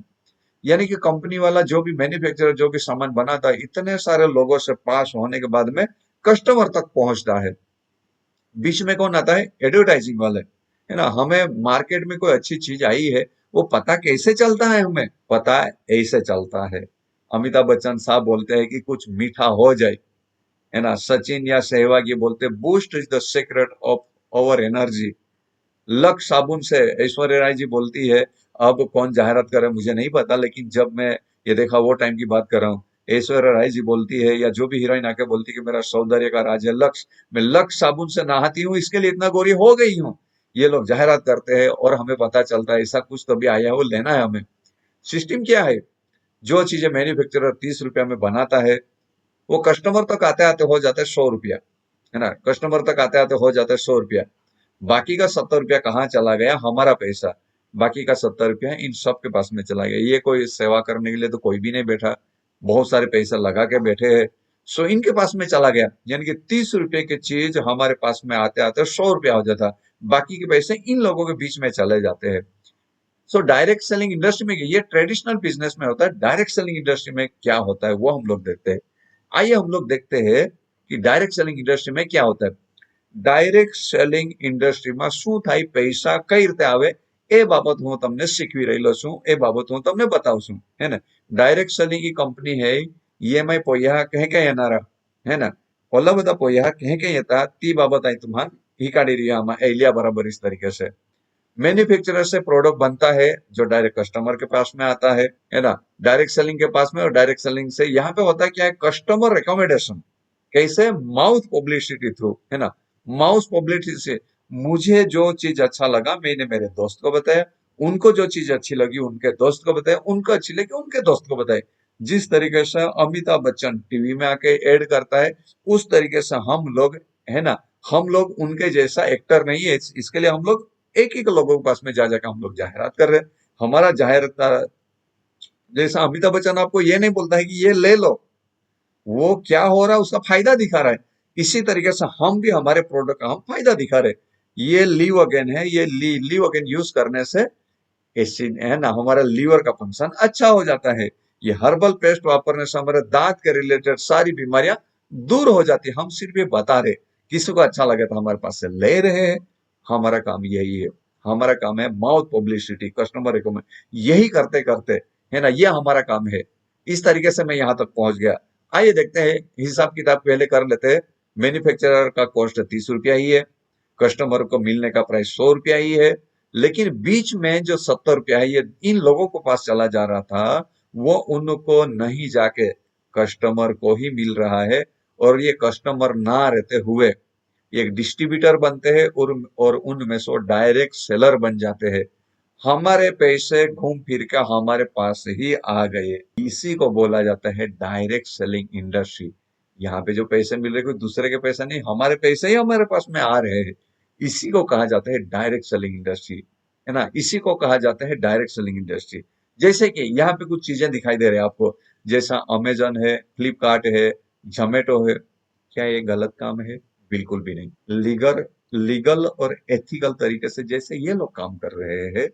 यानी कि कंपनी वाला जो भी मैन्युफैक्चरर जो भी सामान बनाता है, इतने सारे लोगों से पास होने के बाद में कस्टमर तक पहुंचता है। बीच में कौन आता है, एडवर्टाइजिंग वाले, है ना। हमें मार्केट में कोई अच्छी चीज आई है, वो पता कैसे चलता है, हमें पता है ऐसे चलता है। अमिताभ बच्चन साहब बोलते हैं कि कुछ मीठा हो जाए, है ना। सचिन या सहवाग ये बोलते हैं boost is the secret of our energy. Lux साबुन से ऐश्वर्या राय जी बोलती है, अब कौन जाहिरात करे मुझे नहीं पता, लेकिन जब मैं ये देखा वो टाइम की बात कर रहा हूँ। ऐश्वर्या राय जी बोलती है या जो भी हीरोइन आके बोलती है कि मेरा सौंदर्य का राज है लक्स, मैं लक्स साबुन से नहाती हूँ इसके लिए इतना गोरी हो गई हूँ। ये लोग जाहिरात करते हैं और हमें पता चलता है ऐसा कुछ तो भी आया है, वो लेना है हमें। सिस्टम क्या है, जो चीजें मैन्युफैक्चरर 30 रुपया में बनाता है, वो कस्टमर तक आते आते हो जाता है 100 रुपया, है ना। कस्टमर तक आते आते हो जाता है 100 रुपया। बाकी का 70 रुपया कहाँ चला गया, हमारा पैसा। बाकी का 70 रुपया इन सब के पास में चला गया। ये कोई सेवा करने के लिए तो कोई भी नहीं बैठा, बहुत सारे पैसा लगा के बैठे हैं, सो इनके पास में चला गया। यानी कि 30 रुपए की चीज हमारे पास में आते आते 100 रुपया हो जाता, बाकी के पैसे इन लोगों के बीच में चले जाते हैं। सो डायरेक्ट सेलिंग इंडस्ट्री में ये ट्रेडिशनल बिजनेस में होता है, डायरेक्ट सेलिंग इंडस्ट्री में क्या होता है वो हम लोग देखते हैं। आइए हम लोग देखते हैं कि डायरेक्ट सेलिंग इंडस्ट्री में क्या होता है। ડાયરેક્ટ સેલિંગ ઇન્ડસ્ટ્રીમાં શું થાય, પૈસા કઈ રીતે આવે એ બાબત હું તમને શીખવી રહેલો છું, એ બાબત હું તમને બતાવું છું, હે ને। ડાયરેક્ટ સેલિંગ की कंपनी है, ईएमआई पोया कहे कहे येणार, है ना। ओला બધા पोया कहे कहे येता ती बाबत आई तुम्हाला ही काढी रही आमा एलिया बराबर इस तरीके से। मैन्युफैक्चरर से प्रोडक्ट बनता है जो डायरेक्ट कस्टमर के पास में आता है ना। डायरेक्ट सेलिंग के पास में, और डायरेक्ट सेलिंग से यहाँ पे होता है क्या है, कस्टमर रिकमेंडेशन। कैसे, माउथ पब्लिसिटी थ्रू, है ना। माउथ पब्लिसिटी से मुझे जो चीज अच्छा लगा मैंने मेरे दोस्त को बताया, उनको जो चीज अच्छी लगी उनके दोस्त को बताया, उनको अच्छी लगी उनके दोस्त को बताया। जिस तरीके से अमिताभ बच्चन टीवी में आके एड करता है, उस तरीके से हम लोग, है ना, हम लोग उनके जैसा एक्टर नहीं है। इसके लिए हम लोग एक एक लोगों के पास में जा जाकर हम लोग जाहिरात कर रहे हैं। हमारा जाहिरात जैसा अमिताभ बच्चन आपको ये नहीं बोलता है कि ये ले लो, वो क्या हो रहा है उसका फायदा दिखा रहा है। इसी तरीके से हम भी हमारे प्रोडक्ट का हम फायदा दिखा रहे। ये लिव अगेन है, ये लिव अगेन यूज करने से एसिड है ना, हमारा लीवर का फंक्शन अच्छा हो जाता है। ये हर्बल पेस्ट वापरने से हमारे दांत के रिलेटेड सारी बीमारियां दूर हो जाती है। हम सिर्फ ये बता रहे, किसी को अच्छा लगे तो हमारे पास से ले रहे हैं। हमारा काम यही है। हमारा काम है माउथ पब्लिसिटी, कस्टमर रिकमेंड, यही करते करते है ना, ये हमारा काम है। इस तरीके से मैं यहाँ तक पहुंच गया। आइए देखते हैं, हिसाब किताब पहले कर लेते हैं। मैन्युफैक्चरर का कॉस्ट 30 रुपया ही है, कस्टमर को मिलने का प्राइस 100 रुपया ही है, लेकिन बीच में जो 70 रुपया है ये इन लोगों को पास चला जा रहा था, वो उनको नहीं जाके कस्टमर को ही मिल रहा है। और ये कस्टमर ना रहते हुए एक डिस्ट्रीब्यूटर बनते हैं और उनमें से डायरेक्ट सेलर बन जाते हैं। हमारे पैसे घूम फिर के हमारे पास ही आ गए। इसी को बोला जाता है डायरेक्ट सेलिंग इंडस्ट्री। यहाँ पे जो पैसे मिल रहे कोई दूसरे के पैसे नहीं, हमारे पैसे ही हमारे पास में आ रहे हैं। इसी को कहा जाता है डायरेक्ट सेलिंग इंडस्ट्री, है ना। इसी को कहा जाता है डायरेक्ट सेलिंग इंडस्ट्री। जैसे कि यहाँ पे कुछ चीजें दिखाई दे रहे हैं आपको, जैसा अमेजन है, फ्लिपकार्ट है, जोमेटो है। क्या ये गलत काम है? बिल्कुल भी नहीं। लीगल लीगल और एथिकल तरीके से जैसे ये लोग काम कर रहे हैं,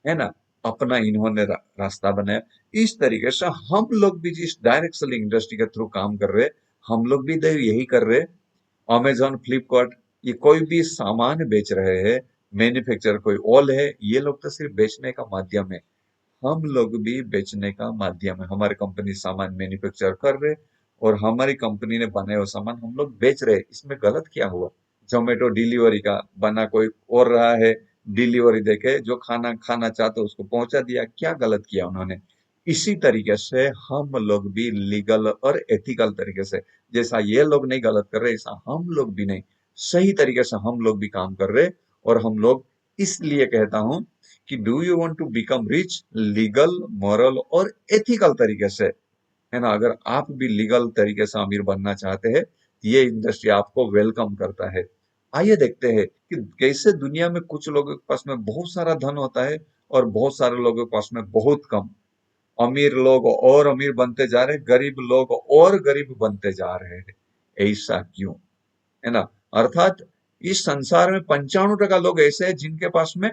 है ना, अपना इन्होंने रास्ता बनाया, इस तरीके से हम लोग भी जिस डायरेक्ट सेलिंग इंडस्ट्री के थ्रू काम कर रहे हैं, हम लोग भी तो यही कर रहे हैं। अमेजॉन, फ्लिपकार्ट, ये कोई भी सामान बेच रहे हैं, मैन्युफैक्चरर कोई और है, ये लोग तो सिर्फ बेचने का माध्यम है। हम लोग भी बेचने का माध्यम है। हमारी कंपनी सामान मैन्युफैक्चर कर रहे और हमारी कंपनी ने बनाए हुए सामान हम लोग बेच रहे, इसमें गलत क्या हुआ? जोमेटो डिलीवरी का बना कोई और रहा है, डिलीवरी देके जो खाना खाना चाहते उसको पहुंचा दिया, क्या गलत किया उन्होंने? इसी तरीके से हम लोग भी लीगल और एथिकल तरीके से, जैसा ये लोग नहीं गलत कर रहे, ऐसा हम लोग भी नहीं, सही तरीके से हम लोग भी काम कर रहे। और हम लोग, इसलिए कहता हूं कि do you want to become rich legal, moral और एथिकल तरीके से, है ना। अगर आप भी लीगल तरीके से अमीर बनना चाहते हैं, ये इंडस्ट्री आपको वेलकम करता है। आइए देखते हैं कि कैसे दुनिया में कुछ लोगों के पास में बहुत सारा धन होता है और बहुत सारे लोगों के पास में बहुत कम। अमीर लोग और अमीर बनते जा रहे हैं, गरीब लोग और गरीब बनते जा रहे हैं। ऐसा क्यों? है ना। अर्थात इस संसार में 95% लोग ऐसे हैं जिनके पास में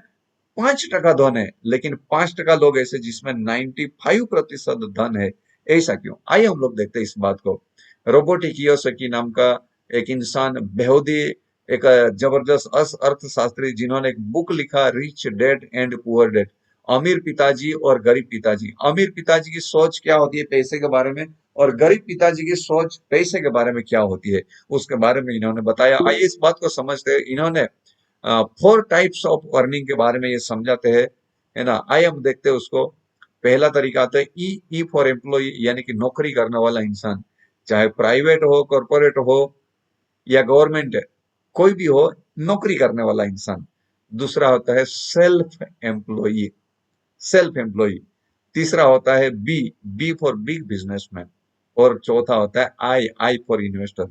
5% धन है, लेकिन 5% लोग ऐसे जिसमें 95% धन है। ऐसा क्यों? आइए हम लोग देखते हैं इस बात को। रोबोटिक कियोसाकी नाम का एक इंसान, बेहूदी, एक जबरदस्त अर्थशास्त्री, जिन्होंने एक बुक लिखा, rich dad and poor dad, अमीर पिताजी और गरीब पिताजी। अमीर पिताजी की सोच क्या होती है पैसे के बारे में, और गरीब पिताजी की सोच पैसे के बारे में क्या होती है, उसके बारे में इन्होंने बताया। आइए इस बात को समझते हैं। इन्होंने 4 टाइप्स ऑफ अर्निंग के बारे में ये समझाते हैं, है ना। आइए हम देखते हैं उसको। पहला तरीका आता है ई फॉर एम्प्लॉय, यानी कि नौकरी करने वाला इंसान, चाहे प्राइवेट हो, कॉर्पोरेट हो या गवर्नमेंट है, कोई भी हो, नौकरी करने वाला इंसान। दूसरा होता है सेल्फ एम्प्लॉय, सेल्फ एम्प्लॉय। तीसरा होता है बी फॉर बिग बिजनेसमैन। और चौथा होता है आई फॉर इन्वेस्टर।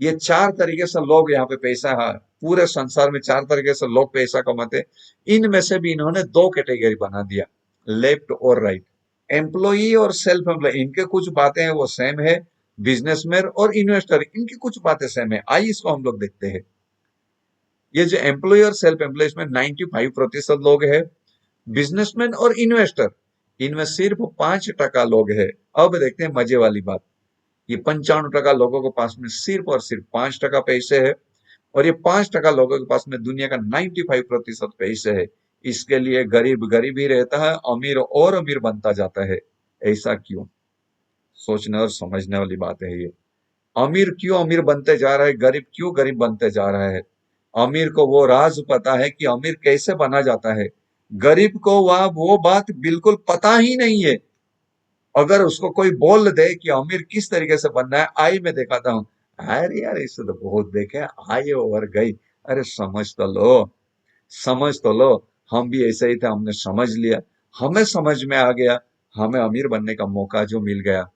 ये 4 तरीके से लोग यहाँ पे पैसा, पूरे संसार में 4 तरीके से लोग पैसा कमाते हैं। इनमें से भी इन्होंने 2 कैटेगरी बना दिया, लेफ्ट और राइट। एम्प्लॉई और सेल्फ एम्प्लॉय, इनके कुछ बातें हैं वो सेम है। बिजनेसमैन और इन्वेस्टर, इनकी कुछ बातें सेम है। आइए इसको हम लोग देखते हैं। ये जो एम्प्लॉय और सेल्फ एम्प्लॉय, इसमें 95% लोग हैं। बिजनेसमैन और इन्वेस्टर, इनमें सिर्फ 5% लोग हैं। अब देखते हैं मजे वाली बात। ये 95% लोगों के पास में सिर्फ और सिर्फ 5% पैसे है, और ये 5% लोगों के पास में दुनिया का 95% पैसे है। इसके लिए गरीब गरीब ही रहता है, अमीर और अमीर बनता जाता है। ऐसा क्यों? सोचने और समझने वाली बात है ये। अमीर क्यों अमीर बनते जा रहा है, गरीब क्यों गरीब बनते जा रहा है? अमीर को वो राज पता है कि अमीर कैसे बना जाता है, गरीब को वह वो बात बिल्कुल पता ही नहीं है। अगर उसको कोई बोल दे कि अमीर किस तरीके से बनना है, आई मैं दिखाता हूँ, अरे यार इससे तो बहुत देखे, आए और गई। अरे समझ तो लो, समझ तो लो। हम भी ऐसे ही थे, हमने समझ लिया, हमें समझ में आ गया, हमें अमीर बनने का मौका जो मिल गया।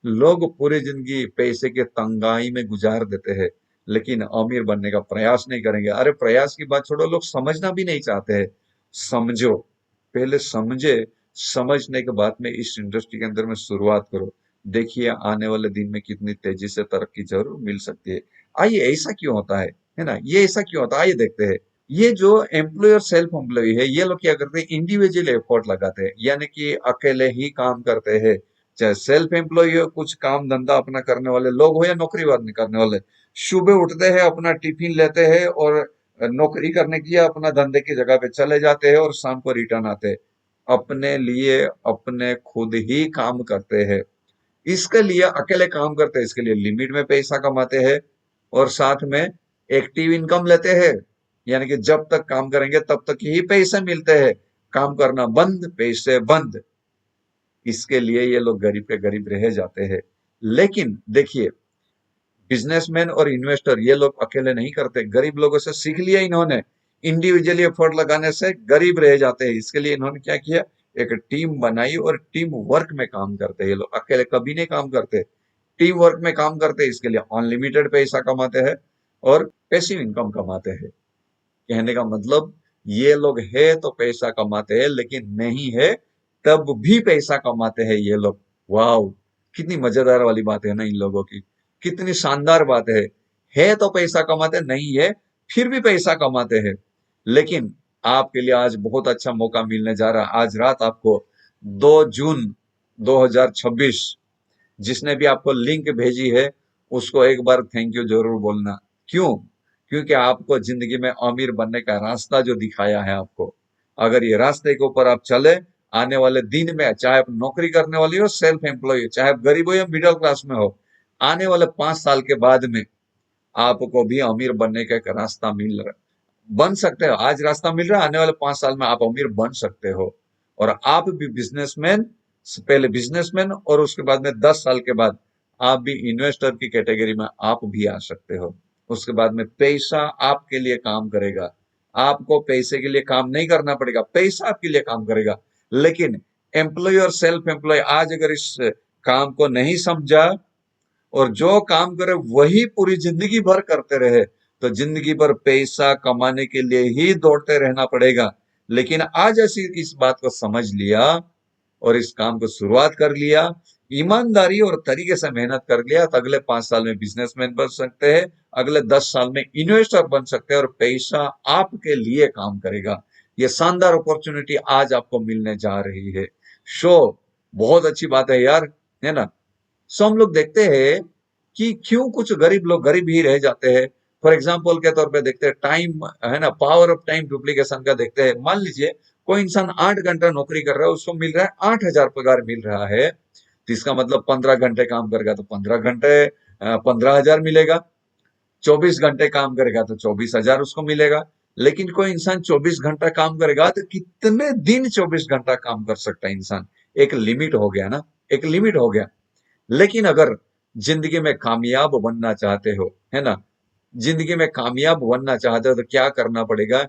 लोग पूरी जिंदगी पैसे के तंगाई में गुजार देते हैं, लेकिन अमीर बनने का प्रयास नहीं करेंगे। अरे प्रयास की बात छोड़ो, लोग समझना भी नहीं चाहते हैं। समझो, पहले समझे, समझने के बाद में इस इंडस्ट्री के अंदर में शुरुआत करो। देखिए आने वाले दिन में कितनी तेजी से तरक्की जरूर मिल सकती है। आइए ऐसा क्यों होता है ना, ये ऐसा क्यों होता है, आइए देखते हैं। ये जो एम्प्लॉय और सेल्फ एम्प्लॉय है, ये लोग क्या करते हैं, इंडिविजुअल एफर्ट लगाते हैं, यानी कि अकेले ही काम करते हैं। चाहे सेल्फ एम्प्लॉय हो, कुछ काम धंधा अपना करने वाले लोग हो, या नौकरी वाले करने वाले, सुबह उठते हैं, अपना टिफिन लेते हैं और नौकरी करने की या अपना धंधे की जगह पे चले जाते हैं और शाम को रिटर्न आते हैं। अपने लिए अपने खुद ही काम करते हैं। इसके लिए अकेले काम करते हैं, इसके लिए लिमिट में पैसा कमाते हैं और साथ में एक्टिव इनकम लेते हैं, यानी कि जब तक काम करेंगे तब तक ही पैसे मिलते हैं, काम करना बंद, पैसे बंद। इसके लिए ये लोग गरीब के गरीब रह जाते हैं। लेकिन देखिए, बिजनेसमैन और इन्वेस्टर ये लोग अकेले नहीं करते, गरीब लोगों से सीख लिया इन्होंने। इंडिविजुअली एफर्ट लगाने से गरीब रह जाते हैं, इसके लिए इन्होंने क्या किया, एक टीम बनाई और टीम वर्क में काम करते हैं। ये लोग अकेले कभी नहीं काम करते, टीम वर्क में काम करते हैं, इसके लिए अनलिमिटेड पैसा कमाते हैं और पैसिव इनकम कमाते हैं। कहने का मतलब, ये लोग है तो पैसा कमाते हैं, लेकिन नहीं है तब भी पैसा कमाते हैं ये लोग। वाह, कितनी मजेदार वाली बात है ना इन लोगों की, कितनी शानदार बात है तो पैसा कमाते, नहीं है फिर भी पैसा कमाते हैं। लेकिन आपके लिए आज बहुत अच्छा मौका मिलने जा रहा है। आज रात आपको 2 जून 2026, जिसने भी आपको लिंक भेजी है, उसको एक बार थैंक यू जरूर बोलना। क्यों? क्योंकि आपको जिंदगी में अमीर बनने का रास्ता जो दिखाया है आपको, अगर ये रास्ते के ऊपर आप चले, आने वाले दिन में, चाहे आप नौकरी करने वाली हो, सेल्फ एम्प्लॉय हो, चाहे आप गरीब हो या मिडिल क्लास में हो, आने वाले 5 साल के बाद में आपको भी अमीर बनने का एक रास्ता मिल रहा, बन सकते हो। आज रास्ता मिल रहा है, आने वाले 5 साल में आप अमीर बन सकते हो। और आप भी बिजनेसमैन, पहले बिजनेसमैन और उसके बाद में 10 साल के बाद आप भी इन्वेस्टर की कैटेगरी में आप भी आ सकते हो। उसके बाद में पैसा आपके लिए काम करेगा, आपको पैसे के लिए काम नहीं करना पड़ेगा, पैसा आपके लिए काम करेगा। लेकिन एम्प्लॉय और सेल्फ एम्प्लॉय आज अगर इस काम को नहीं समझा और जो काम करे वही पूरी जिंदगी भर करते रहे, तो जिंदगी भर पैसा कमाने के लिए ही दौड़ते रहना पड़ेगा। लेकिन आज ऐसी इस बात को समझ लिया और इस काम को शुरुआत कर लिया, ईमानदारी और तरीके से मेहनत कर लिया, तो अगले 5 साल में बिजनेसमैन बन सकते हैं, अगले 10 साल में इन्वेस्टर बन सकते हैं और पैसा आपके लिए काम करेगा। ये शानदार अपॉर्चुनिटी आज आपको मिलने जा रही है। शो, बहुत अच्छी बात है यार, है ना। सो हम लोग देखते हैं कि क्यों कुछ गरीब लोग गरीब ही रह जाते हैं। फॉर एग्जाम्पल के तौर पे देखते हैं, टाइम है ना, पावर ऑफ टाइम डुप्लीकेशन का देखते हैं। मान लीजिए कोई इंसान 8 घंटा नौकरी कर रहा है, उसको मिल रहा है 8,000 पगार मिल रहा है, तो इसका मतलब 15 घंटे काम करेगा तो 15 घंटे 15,000 मिलेगा। 24 घंटे काम करेगा तो 24,000 उसको मिलेगा। लेकिन कोई इंसान 24 घंटा काम करेगा तो कितने दिन 24 घंटा काम कर सकता है इंसान? एक लिमिट हो गया ना, एक लिमिट हो गया। लेकिन अगर जिंदगी में कामयाब बनना चाहते हो, है ना, जिंदगी में कामयाब बनना चाहते हो तो क्या करना पड़ेगा?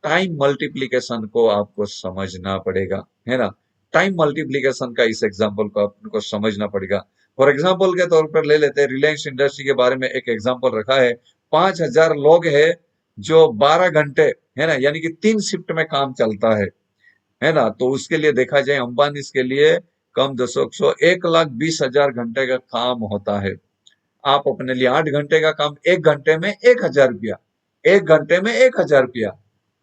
टाइम मल्टीप्लीकेशन को आपको समझना पड़ेगा, है ना। टाइम मल्टीप्लीकेशन का इस एग्जांपल को आपको समझना पड़ेगा। फॉर एग्जांपल के तौर पर ले लेते हैं, रिलायंस इंडस्ट्री के बारे में एक एग्जांपल रखा है। 5,000 लोग हैं जो 12 घंटे, है ना, यानी कि 3 शिफ्ट में काम चलता है ना। तो उसके लिए देखा जाए, अंबानी के लिए कम दशक सौ 1,20,000 घंटे का काम होता है। आप अपने लिए 8 घंटे का काम 1 घंटे में 1,000 रुपया, 1 घंटे में 1,000 रुपया।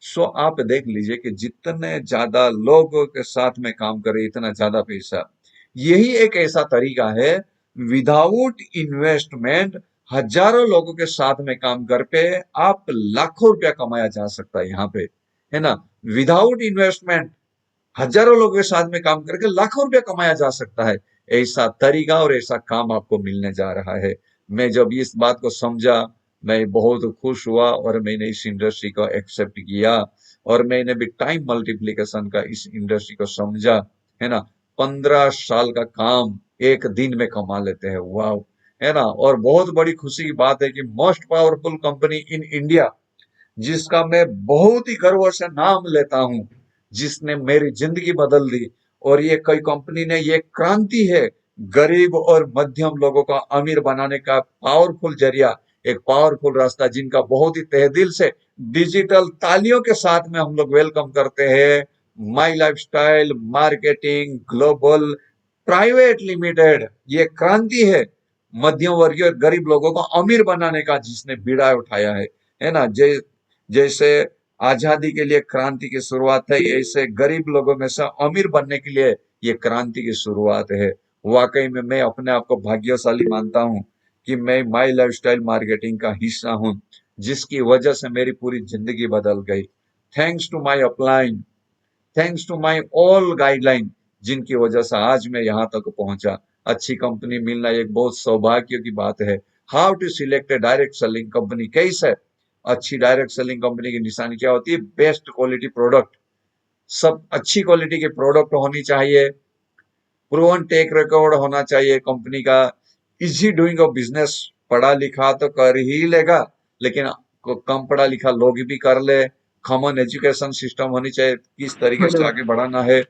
सो आप देख लीजिए कि जितने ज्यादा लोगों के साथ में काम करे, इतना ज्यादा पैसा। यही एक ऐसा तरीका है, विदाउट इन्वेस्टमेंट हजारों लोगों के साथ में काम करके आप लाखों रुपया कमाया जा सकता है यहाँ पे, है ना। विदाउट इन्वेस्टमेंट हजारों लोगों के साथ में काम करके लाखों रुपया कमाया जा सकता है। ऐसा तरीका और ऐसा काम आपको मिलने जा रहा है। मैं जब इस बात को समझा, मैं बहुत खुश हुआ और मैंने इस इंडस्ट्री को एक्सेप्ट किया और मैंने भी टाइम मल्टीप्लीकेशन का इस इंडस्ट्री को समझा, है ना। 15 साल का काम एक दिन में कमा लेते हैं, वाह, है ना। और बहुत बड़ी खुशी की बात है कि most powerful company in India, जिसका मैं बहुत ही गर्व से नाम लेता हूं, जिसने मेरी जिंदगी बदल दी, और ये कई कंपनी ने ये क्रांति है, गरीब और मध्यम लोगों का अमीर बनाने का पावरफुल जरिया, एक पावरफुल रास्ता, जिनका बहुत ही तहे दिल से डिजिटल तालियों के साथ में हम लोग वेलकम करते हैं। My Lifestyle Marketing Global Private Limited, ये क्रांति है मध्यम वर्गीय और गरीब लोगों को अमीर बनाने का, जिसने बीड़ा उठाया है ना। जैसे आजादी के लिए क्रांति की शुरुआत है, ऐसे गरीब लोगों में से अमीर बनने के लिए ये क्रांति की शुरुआत है। वाकई में मैं अपने आप को भाग्यशाली मानता हूँ कि मैं माई लाइफस्टाइल मार्केटिंग का हिस्सा हूँ, जिसकी वजह से मेरी पूरी जिंदगी बदल गई। Thanks to my upline, thanks to my all guideline, जिनकी वजह से आज मैं यहाँ तक पहुंचा। अच्छी कंपनी मिलना एक बहुत सौभाग्य की बात है। How to select a direct selling company, कैसे अच्छी डायरेक्ट सेलिंग कंपनी की निशानी क्या होती है? बेस्ट क्वालिटी प्रोडक्ट, सब अच्छी क्वालिटी के प्रोडक्ट होनी चाहिए, प्रूवन टेक रिकॉर्ड होना चाहिए कंपनी का, इजी डूइंग ऑफ बिजनेस, पढ़ा लिखा तो कर ही लेगा, लेकिन कम पढ़ा लिखा लोग भी कर ले, कॉमन एजुकेशन सिस्टम होनी चाहिए, किस तरीके से हेलो। आगे बढ़ाना है,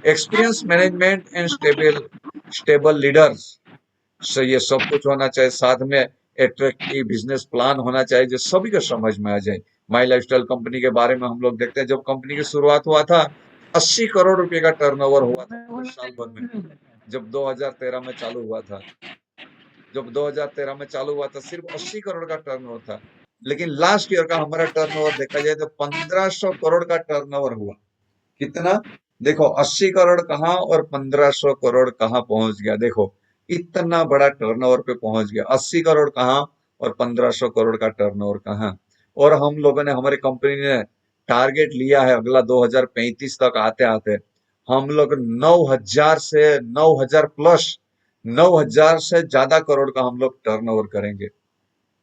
experience management and stable stable leaders, so ये सब कुछ होना चाहिए। साथ में एट्रैक्टिव बिजनेस प्लान होना चाहिए जो सभी को समझ में आ जाए। माई लाइफस्टाइल कंपनी के बारे में हम लोग देखते हैं, जब कंपनी की शुरुआत हुआ था 80 करोड़ रुपए का टर्नओवर हुआ था पूरे साल भर में। जब 2013 में चालू हुआ था, जब 2013 में चालू हुआ था सिर्फ 80 करोड़ का टर्नओवर था, लेकिन लास्ट ईयर का हमारा टर्नओवर देखा जाए तो 1500 करोड़ का टर्नओवर हुआ। कितना? देखो 80 करोड़ कहाँ और 1500 करोड़ कहाँ पहुंच गया। देखो इतना बड़ा टर्नओवर पे पहुंच गया, 80 करोड़ कहाँ और 1500 करोड़ का टर्नओवर कहाँ। और हम लोगों ने, हमारी कंपनी ने टारगेट लिया है अगला 2035 तक आते आते हम लोग 9000 से 9000 प्लस 9000 से ज्यादा करोड़ का हम लोग टर्नओवर करेंगे।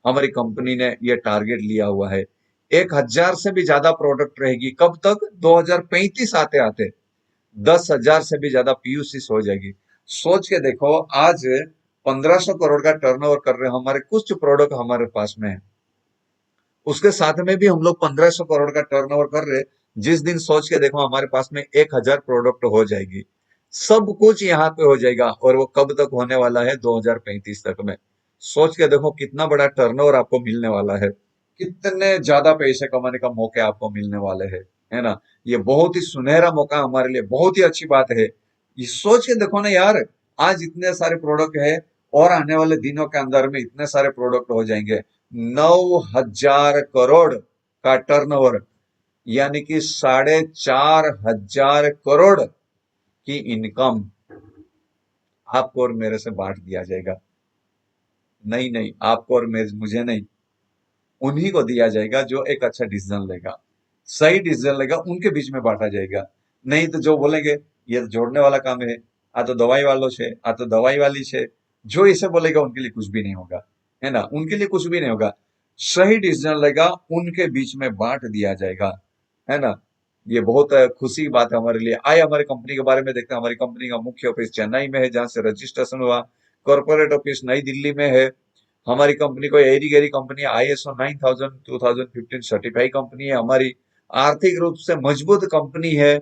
हमारी कंपनी ने ये टारगेट लिया हुआ है। 1000 से भी ज्यादा प्रोडक्ट रहेगी, कब तक? 2035 आते आते 10,000 से भी ज्यादा पीयूसी हो जाएगी। सोच के देखो, आज 1500 करोड़ का टर्नओवर कर रहे हैं, हमारे कुछ प्रोडक्ट हमारे पास में है, उसके साथ में भी हम लोग 1500 करोड़ का टर्नओवर कर रहे हैं। जिस दिन सोच के देखो हमारे पास में 1000 प्रोडक्ट हो जाएगी, सब कुछ यहाँ पे हो जाएगा, और वो कब तक होने वाला है? 2035 तक में। सोच के देखो कितना बड़ा टर्नओवर आपको मिलने वाला है, कितने ज्यादा पैसे कमाने का मौके आपको मिलने वाले हैं, है ना? ये बहुत ही सुनहरा मौका हमारे लिए, बहुत ही अच्छी बात है। ये सोच के देखो ना यार, आज इतने सारे प्रोडक्ट है और आने वाले दिनों के अंदर में इतने सारे प्रोडक्ट हो जाएंगे। 9000 करोड़ का टर्नओवर, यानी कि 4500 करोड़ की इनकम आपको और मेरे से बांट दिया जाएगा। नहीं नहीं, आपको और मुझे नहीं, उन्हीं को दिया जाएगा जो एक अच्छा डिसीजन लेगा, सही डिसीजन लेगा, उनके बीच में बांटा जाएगा। नहीं तो जो बोलेंगे ये तो जोड़ने वाला काम है, आ तो दवाई वालों से, आ तो दवाई वाली से, जो इसे बोलेगा उनके लिए कुछ भी नहीं होगा, है ना? उनके लिए कुछ भी नहीं होगा। सही डिसीजन लेगा, उनके बीच में बांट दिया जाएगा, है ना? ये बहुत खुशी की बात है हमारे लिए। आइए हमारी कंपनी के बारे में देखते हैं। हमारी कंपनी का मुख्य ऑफिस चेन्नई में है, जहां से रजिस्ट्रेशन हुआ। कॉर्पोरेट ऑफिस नई दिल्ली में है। हमारी कंपनी को एरी गैरी कंपनी, ISO 9000 2015 सर्टिफाइड कंपनी है हमारी। आर्थिक रूप से मजबूत कंपनी है।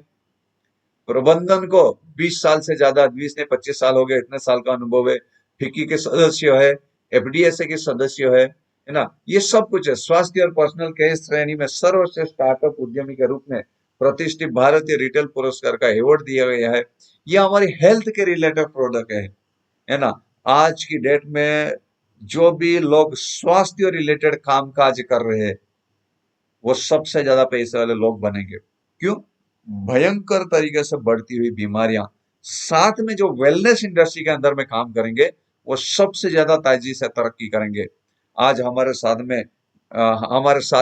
प्रबंधन को 20 साल से ज्यादा, 20 ने 25 साल हो गए, इतने साल का अनुभव है। फिक्की के सदस्य है, FDSA के सदस्य है ना? ये सब कुछ है। स्वास्थ्य और पर्सनल केयर श्रेणी में सर्वश्रेष्ठ स्टार्टअप उद्यमी के रूप में प्रतिष्ठित भारतीय रिटेल पुरस्कार का अवार्ड दिया गया है। ये हमारी हेल्थ के रिलेटेड प्रोडक्ट है ना? आज की डेट में जो भी लोग स्वास्थ्य रिलेटेड काम काज कर रहे हैं, वो सबसे ज्यादा पैसे वाले लोग बनेंगे। क्यों? भयंकर तरीके से बढ़ती हुई बीमारियां, साथ में जो वेलनेस इंडस्ट्री के अंदर में काम करेंगे, वो सबसे ज्यादा तेजी से तरक्की करेंगे। आज हमारे साथ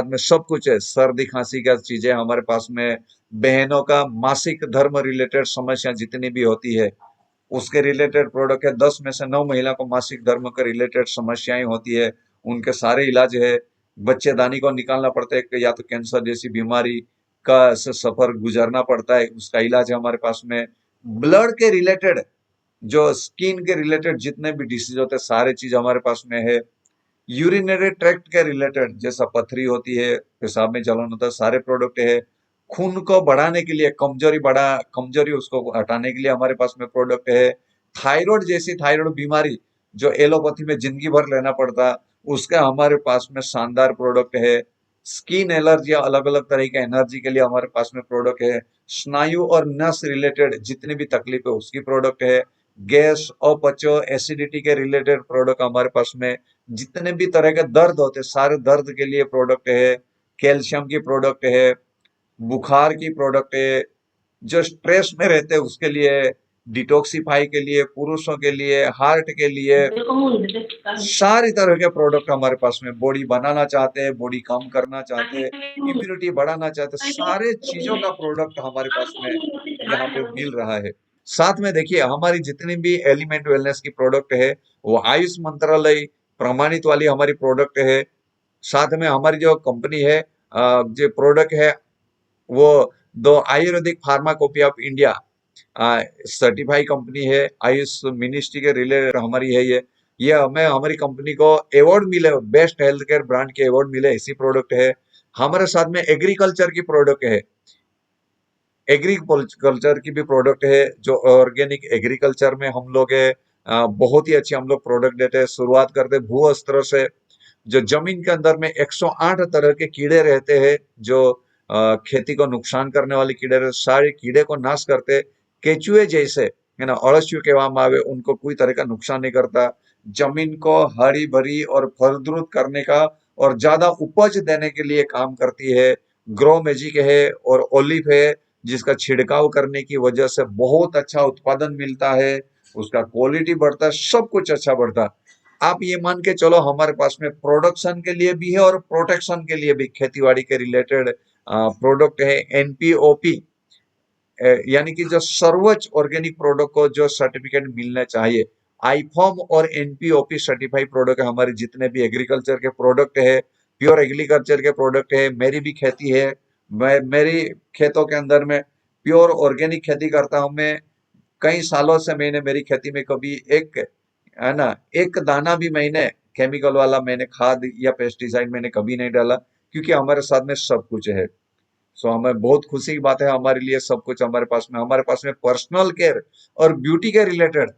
में सब कुछ है। सर्दी खांसी का चीजें हमारे पास में, बहनों का मासिक धर्म रिलेटेड समस्या जितनी भी होती है उसके रिलेटेड प्रोडक्ट है। 10 में से 9 महिला को मासिक धर्म के रिलेटेड समस्याएं होती है, उनके सारे इलाज है। बच्चेदानी को निकालना पड़ता है, या तो कैंसर जैसी बीमारी का से सफर गुजरना पड़ता है, उसका इलाज है हमारे पास में। ब्लड के रिलेटेड, जो स्किन के रिलेटेड जितने भी डिसीज होते हैं, सारे चीज हमारे पास में है। यूरिनरी ट्रैक्ट के रिलेटेड, जैसा पथरी होती है, पेशाब में जलन होता है, सारे प्रोडक्ट है। खून को बढ़ाने के लिए, कमजोरी उसको हटाने के लिए हमारे पास में प्रोडक्ट है। थायराइड जैसी थायराइड बीमारी जो एलोपैथी में जिंदगी भर लेना पड़ता है, उसका हमारे पास में शानदार प्रोडक्ट है। स्किन एलर्जी, अलग अलग तरह के एनर्जी के लिए हमारे पास में प्रोडक्ट है। स्नायु और नस रिलेटेड जितनी भी तकलीफ है उसकी प्रोडक्ट है। गैस, अपचो, एसिडिटी के रिलेटेड प्रोडक्ट हमारे पास में। जितने भी तरह के दर्द होते हैं, सारे दर्द के लिए प्रोडक्ट है। कैल्शियम की प्रोडक्ट है, बुखार की प्रोडक्ट है, जो स्ट्रेस में रहते हैं उसके लिए, डिटॉक्सिफाई के लिए, पुरुषों के लिए, हार्ट के लिए, सारी तरह के प्रोडक्ट हमारे पास में। बॉडी बनाना चाहते हैं, बॉडी कम करना चाहते हैं, इम्यूनिटी बढ़ाना चाहते हैं, सारे चीजों का प्रोडक्ट हमारे पास में यहाँ पे मिल रहा है। साथ में देखिए हमारी जितनी भी एलिमेंट वेलनेस की प्रोडक्ट है वो आयुष मंत्रालय प्रमाणित वाली हमारी प्रोडक्ट है। साथ में हमारी जो कंपनी है, जो प्रोडक्ट है वो दो Ayurvedic pharmacopoeia of India certified company है, आयुष मिनिस्ट्री के रिलेटेड हमारी है ये हमें हमारी कंपनी को अवार्ड मिले, बेस्ट हेल्थ केयर ब्रांड के अवार्ड मिले, ऐसी प्रोडक्ट है। हमारे साथ में एग्रीकल्चर की प्रोडक्ट है, एग्रीकल्चर की भी प्रोडक्ट है, जो ऑर्गेनिक एग्रीकल्चर में हम लोग है, बहुत ही अच्छी हम लोग प्रोडक्ट देते हैं। शुरुआत करते हैं भू अस्त्र से, जो जमीन के अंदर में 108 तरह के कीड़े रहते हैं, जो खेती को नुकसान करने वाले कीड़े रहते, सारे कीड़े को नाश करते। केचुए जैसे है ना, अळसियों कहवामां आवे, उनको कोई तरह का नुकसान नहीं करता। जमीन को हरी भरी और फलद्रुप करने का और ज्यादा उपज देने के लिए काम करती है। ग्रो मैजिक है और ओलिव है, जिसका छिड़काव करने की वजह से बहुत अच्छा उत्पादन मिलता है, उसका क्वालिटी बढ़ता है, सब कुछ अच्छा बढ़ता है। आप ये मान के चलो हमारे पास में प्रोडक्शन के लिए भी है और प्रोटेक्शन के लिए भी खेतीबाड़ी के रिलेटेड प्रोडक्ट है। एनपीओपी यानी कि जो सर्वोच्च ऑर्गेनिक प्रोडक्ट को जो सर्टिफिकेट मिलना चाहिए, आईफॉर्म और एनपीओपी सर्टिफाइड प्रोडक्ट हमारे जितने भी एग्रीकल्चर के प्रोडक्ट है, प्योर एग्रीकल्चर के प्रोडक्ट है। मेरी भी खेती है, मैं मेरी खेतों के अंदर में प्योर ऑर्गेनिक खेती करता हूं मैं। कई सालों से मैंने मेरी खेती में कभी एक है ना एक दाना भी मैंने केमिकल वाला मैंने खाद या पेस्टिसाइड मैंने कभी नहीं डाला, क्योंकि हमारे साथ में सब कुछ है। सो हमें बहुत खुशी की बात है, हमारे लिए सब कुछ हमारे पास में पर्सनल केयर और ब्यूटी के रिलेटेड,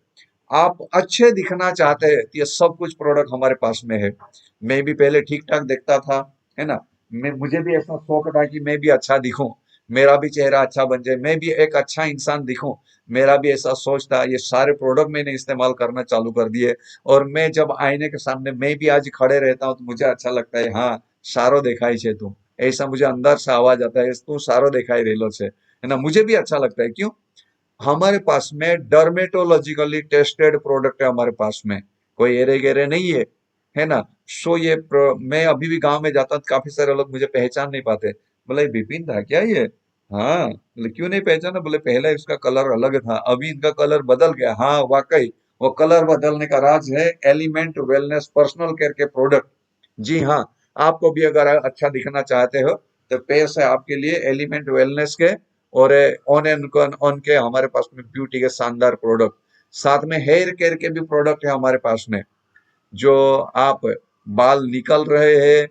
आप अच्छे दिखना चाहते हैं तो ये सब कुछ प्रोडक्ट हमारे पास में है। मैं भी पहले ठीक ठाक दिखता था, है ना, मैं मुझे भी ऐसा शौक था कि मैं भी अच्छा दिखूं, मेरा भी चेहरा अच्छा बन जाए, मैं भी एक अच्छा इंसान दिखूं, मेरा भी ऐसा सोच था। ये सारे प्रोडक्ट मैंने इस्तेमाल करना चालू कर दिए, और मैं जब आईने के सामने मैं भी आज खड़े रहता हूँ तो मुझे अच्छा लगता है, हाँ सारो देखाई छे तू, ऐसा मुझे अंदर से आवाज आता है, तू सारो देखाई रेलो छे, है ना। मुझे भी अच्छा लगता है, क्यों, हमारे पास में डर्मेटोलॉजिकली टेस्टेड प्रोडक्ट है हमारे पास में, कोई एरे गेरे नहीं है ना। सो ये मैं अभी भी गांव में जाता हूं तो काफी सारे लोग मुझे पहचान नहीं पाते, बोले "ये विपिन था क्या ये"। हाँ, बोले क्यों नहीं पहचाना, बोले पहले इसका कलर अलग था, अभी इनका कलर बदल गया। हाँ वाकई, वो कलर बदलने का राज है एलिमेंट वेलनेस पर्सनल केयर के प्रोडक्ट। जी हाँ, आपको भी अगर अच्छा दिखना चाहते हो तो पेश है आपके लिए एलिमेंट वेलनेस के, और ऑन एंड ऑन के हमारे पास में ब्यूटी के शानदार प्रोडक्ट। साथ में हेयर केयर के भी प्रोडक्ट है हमारे पास में, जो आप बाल निकल रहे हैं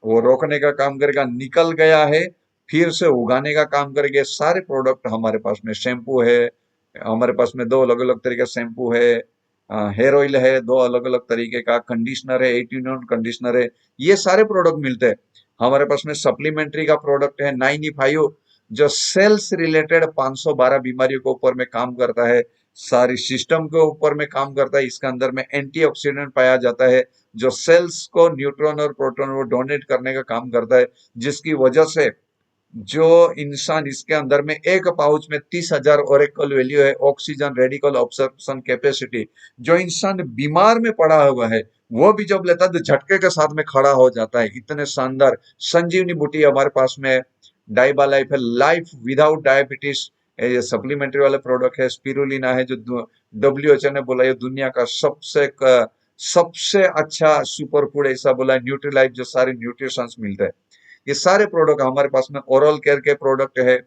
वो रोकने का काम करेगा, निकल गया है फिर से उगाने का काम करेगा, सारे प्रोडक्ट हमारे पास में। शैम्पू है हमारे पास में, दो अलग अलग तरीके का शैम्पू है, हेयर ऑयल है दो अलग अलग तरीके का, कंडीशनर है 18 कंडीशनर है, ये सारे प्रोडक्ट मिलते हैं हमारे पास में। सप्लीमेंट्री का प्रोडक्ट है 9E5, जो सेल्स रिलेटेड 512 बीमारियों के ऊपर में काम करता है, सारी सिस्टम के ऊपर में काम करता है। इसके अंदर में एंटीऑक्सीडेंट पाया जाता है, जो सेल्स को न्यूट्रॉन और प्रोटॉन वो डोनेट करने का काम करता है, जिसकी वजह से जो इंसान इसके अंदर में एक पाउच में 30,000 ओरेकल वैल्यू है, ऑक्सीजन रेडिकल ऑब्जॉर्प्शन कैपेसिटी, जो इंसान बीमार में पड़ा हुआ है वो भी जब लेता है तो झटके के साथ में खड़ा हो जाता है। इतने शानदार संजीवनी बूटी हमारे पास में। डाइबा लाइफ है, लाइफ विदाउट डायबिटीज, ये सप्लीमेंट्री वाले प्रोडक्ट है। स्पिरुलिना है, जो WHO ने बोला ये दुनिया का सबसे अच्छा सुपर फूड ऐसा बोला है। न्यूट्रीलाइफ, जो सारे न्यूट्रिशंस मिलते हैं, ये सारे प्रोडक्ट हमारे पास में। ओरल केयर के प्रोडक्ट है,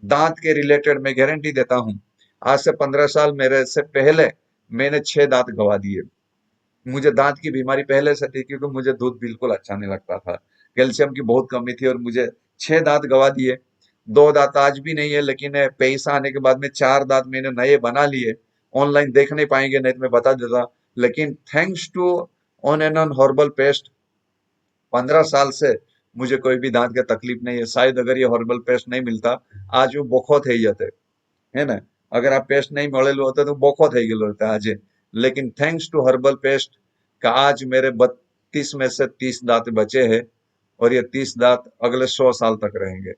दांत के रिलेटेड मैं गारंटी देता हूं, आज से 15 साल मेरे से पहले मैंने 6 दांत गवा दिए। मुझे दांत की बीमारी पहले से थी, क्योंकि मुझे दूध बिल्कुल अच्छा नहीं लगता था, कैल्शियम की बहुत कमी थी, और मुझे 6 दांत गवा दिए। 2 दांत आज भी नहीं है, लेकिन पैसा आने के बाद में 4 दांत मैंने नए बना लिए। ऑनलाइन देख नहीं पाएंगे, नहीं तो मैं बता देता, लेकिन thanks to on and on herbal paste 15 साल से मुझे कोई भी दांत का तकलीफ नहीं है। शायद अगर ये हर्बल पेस्ट नहीं मिलता, आज वो बोखो થઈ જતે, है ना। अगर आप पेस्ट नहीं મળેલું હોત तो बोखो થઈ ગયેલો હોત આજે। लेकिन थैंक्स टू हर्बल पेस्ट का आज मेरे 32 में से 30 दांत बचे हैं, और ये 30 दांत अगले 100 साल तक रहेंगे,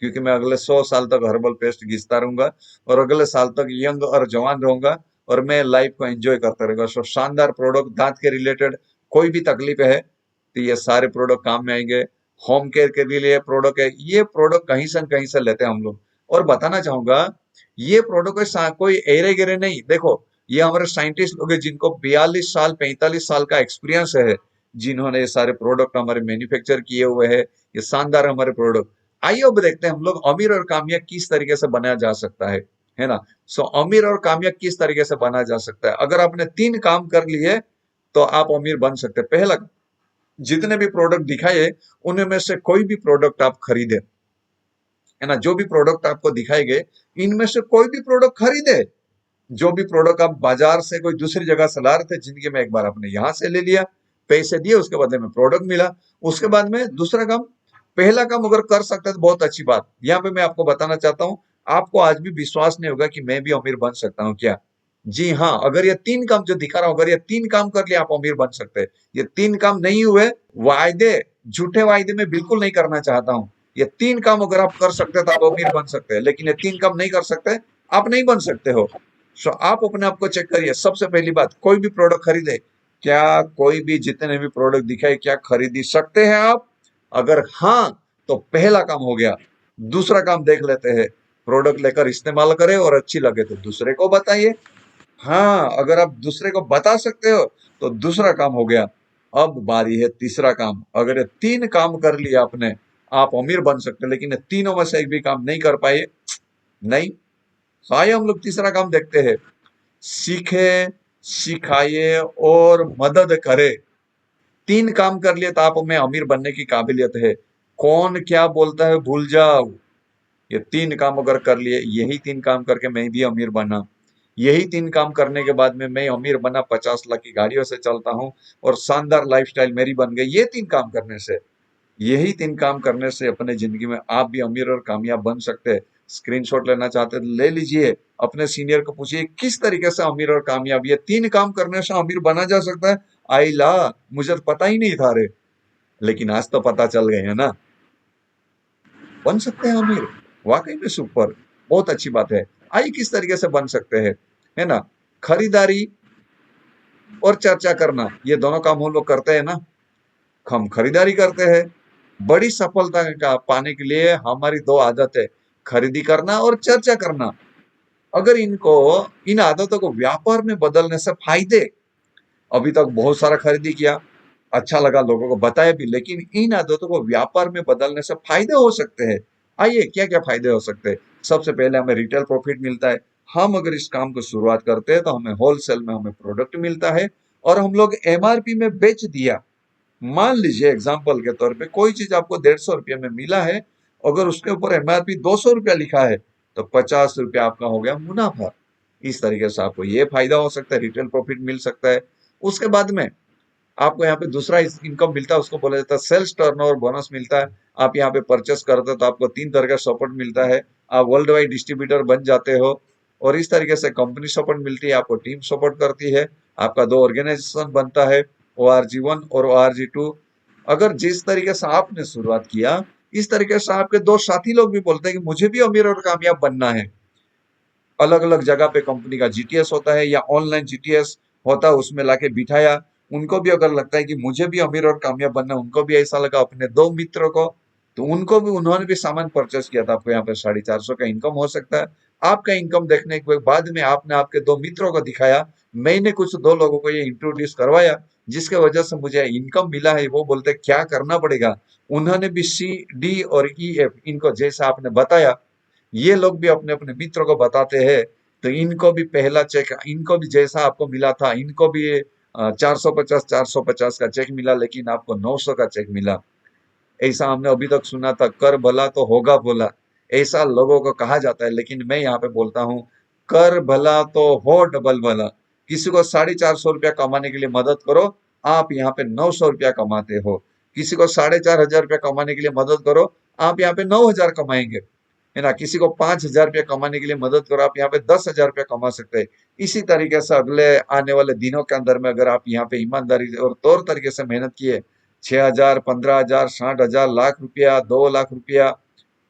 क्योंकि मैं अगले 100 साल तक हर्बल पेस्ट घिसता रहूंगा और अगले साल तक यंग और जवान रहूंगा और मैं लाइफ को एंजॉय करता रहूंगा। सो शानदार प्रोडक्ट, दांत के रिलेटेड कोई भी तकलीफ है तो ये सारे प्रोडक्ट काम में आएंगे। होम केयर के लिए प्रोडक्ट है, ये प्रोडक्ट कहीं से न कहीं से लेते हैं हम लोग। और बताना चाहूंगा, ये प्रोडक्ट कोई एरे गिरे नहीं, देखो ये हमारे साइंटिस्ट लोग हैं जिनको 42 साल 45 साल का एक्सपीरियंस है, जिन्होंने ये सारे प्रोडक्ट हमारे मैन्युफैक्चर किए हुए हैं। ये शानदार हमारे प्रोडक्ट। आइए अब देखते हैं हम लोग अमीर और कामयाब किस तरीके से बनाया जा सकता है ना। सो अमीर और कामयाब किस तरीके से बनाया जा सकता है, अगर आपने 3 काम कर लिए तो आप अमीर बन सकते हैं। पहला, जितने भी प्रोडक्ट दिखाए उनमें से कोई भी प्रोडक्ट आप खरीदे, है ना। जो भी प्रोडक्ट आपको दिखाए गए इनमें से कोई भी प्रोडक्ट खरीदे। जो भी प्रोडक्ट आप बाजार से कोई दूसरी जगह से ला रहे थे, जिंदगी में एक बार आपने यहां से ले लिया, पैसे दिए, उसके बदले में प्रोडक्ट मिला। उसके बाद में दूसरा काम, पहला काम अगर कर सकते हैं तो बहुत अच्छी बात। यहाँ पे मैं आपको बताना चाहता हूँ, आपको आज भी विश्वास नहीं होगा कि मैं भी अमीर बन सकता हूँ क्या। जी हाँ, अगर ये 3 काम जो दिखा रहा हूं, अगर ये 3 काम कर लिया आप अमीर बन सकते हैं। ये 3 काम नहीं हुए, वायदे, झूठे वायदे मैं बिल्कुल नहीं करना चाहता हूँ। ये 3 काम अगर आप कर सकते हैं तो आप अमीर बन सकते हैं, लेकिन ये 3 काम नहीं कर सकते, आप नहीं बन सकते हो। सो आप अपने आप को चेक करिए। सबसे पहली बात, कोई भी प्रोडक्ट खरीदे, क्या कोई भी जितने भी प्रोडक्ट दिखाए क्या खरीद सकते हैं आप? अगर हाँ, तो पहला काम हो गया। दूसरा काम देख लेते हैं, प्रोडक्ट लेकर इस्तेमाल करें और अच्छी लगे तो दूसरे को बताइए। हाँ, अगर आप दूसरे को बता सकते हो तो दूसरा काम हो गया। अब बारी है तीसरा काम। अगर ये 3 काम कर लिया आपने, आप अमीर बन सकते हैं, लेकिन ये तीनों में से एक भी काम नहीं कर पाए, नहीं। तो आइए हम लोग तीसरा काम देखते हैं। सीखे, सिखाइए और मदद करे। 3 काम कर लिए तो आप में अमीर बनने की काबिलियत है। कौन क्या बोलता है भूल जाओ। ये 3 काम अगर कर लिए, यही 3 काम करके मैं भी अमीर बना। यही 3 काम करने के बाद में मैं अमीर बना, 50 लाख की गाड़ियों से चलता हूँ और शानदार लाइफस्टाइल मेरी बन गई, ये 3 काम करने से। यही 3 काम करने से अपने जिंदगी में आप भी अमीर और कामयाब बन सकते हैं। स्क्रीनशॉट लेना चाहते हैं तो ले लीजिए, अपने सीनियर को पूछिए किस तरीके से अमीर और कामयाब, ये 3 काम करने से अमीर बना जा सकता है। आई ला, मुझे तो पता ही नहीं था रे, लेकिन आज तो पता चल गए है ना। बन सकते हैं अमीर, वाकई में सुपर, बहुत अच्छी बात है। आइए किस तरीके से बन सकते हैं, है ना। खरीदारी और चर्चा करना, ये दोनों काम हम लोग करते हैं ना। हम खरीदारी करते हैं। बड़ी सफलता का पाने के लिए हमारी 2 आदत है, खरीदी करना और चर्चा करना। अगर इन आदतों को व्यापार में बदलने से फायदे, अभी तक बहुत सारा खरीदी किया, अच्छा लगा, लोगों को बताया भी, लेकिन इन आदतों को व्यापार में बदलने से फायदे हो सकते हैं। आइए क्या क्या फायदे हो सकते हैं। सबसे पहले हमें रिटेल प्रॉफिट मिलता है। हम अगर इस काम को शुरुआत करते हैं तो हमें होलसेल में हमें प्रोडक्ट मिलता है और हम लोग एमआरपी में बेच दिया। मान लीजिए एग्जाम्पल के तौर पे कोई चीज आपको 150 रुपये में मिला है, अगर उसके ऊपर एमआरपी 200 रुपया लिखा है तो 50 रुपया आपका हो गया मुनाफा। इस तरीके से आपको ये फायदा हो सकता है, रिटेल प्रॉफिट मिल सकता है। उसके बाद में आपको यहाँ पे दूसरा इनकम मिलता है, उसको बोला जाता है सेल्स टर्नओवर बोनस मिलता है। आप यहाँ पे परचेस करते हो तो आपको 3 तरह का सपोर्ट मिलता है। आप वर्ल्ड वाइड डिस्ट्रीब्यूटर बन जाते हो और इस तरीके से कंपनी सपोर्ट मिलती है, आपको टीम सपोर्ट करती है, आपका 2 ऑर्गेनाइजेशन बनता है, ORG1 और ORG2। अगर जिस तरीके से आपने शुरुआत किया, इस तरीके से आपके 2 साथी लोग भी बोलते हैं कि मुझे भी अमीर और कामयाब बनना है। अलग अलग जगह पे कंपनी का जीटीएस होता है या ऑनलाइन जीटीएस होता है, उसमें लाके बिठाया। उनको भी अगर लगता है कि मुझे भी अमीर और कामयाब बनना है, उनको भी ऐसा लगा अपने 2 मित्रों को, तो उनको भी, उन्होंने भी सामान परचेस किया था। आपको यहाँ पे 450 का इनकम हो सकता है। आपका इनकम देखने के बाद में आपने आपके 2 मित्रों को दिखाया, मैंने कुछ 2 लोगों को ये इंट्रोड्यूस करवाया, जिसके वजह से मुझे इनकम मिला है। वो बोलते क्या करना पड़ेगा, उन्होंने भी C, D और E, F इनको जैसा आपने बताया, ये लोग भी अपने अपने मित्रों को बताते हैं, तो इनको भी पहला चेक, इनको भी जैसा आपको मिला था, इनको भी 450 का चेक मिला, लेकिन आपको 900 का चेक मिला। ऐसा हमने अभी तक सुना था, कर भला तो होगा भला, ऐसा लोगों को कहा जाता है, लेकिन मैं यहाँ पे बोलता हूँ, कर भला तो हो डबल भला। किसी को 450 रुपया कमाने के लिए मदद करो, आप यहाँ पे 900 रुपया कमाते हो। किसी को 4500 रुपया कमाने के लिए मदद करो, आप यहाँ पे 9000 कमाएंगे, है ना। किसी को 5000 रुपया कमाने के लिए मदद करो, आप यहाँ पे 10,000 रुपया कमा सकते हैं। इसी तरीके से अगले आने वाले दिनों के अंदर में अगर आप यहाँ पे ईमानदारी और तौर तरीके से मेहनत किए, 6,000, 15,000, 60,000, लाख रुपया, 2 लाख रुपया,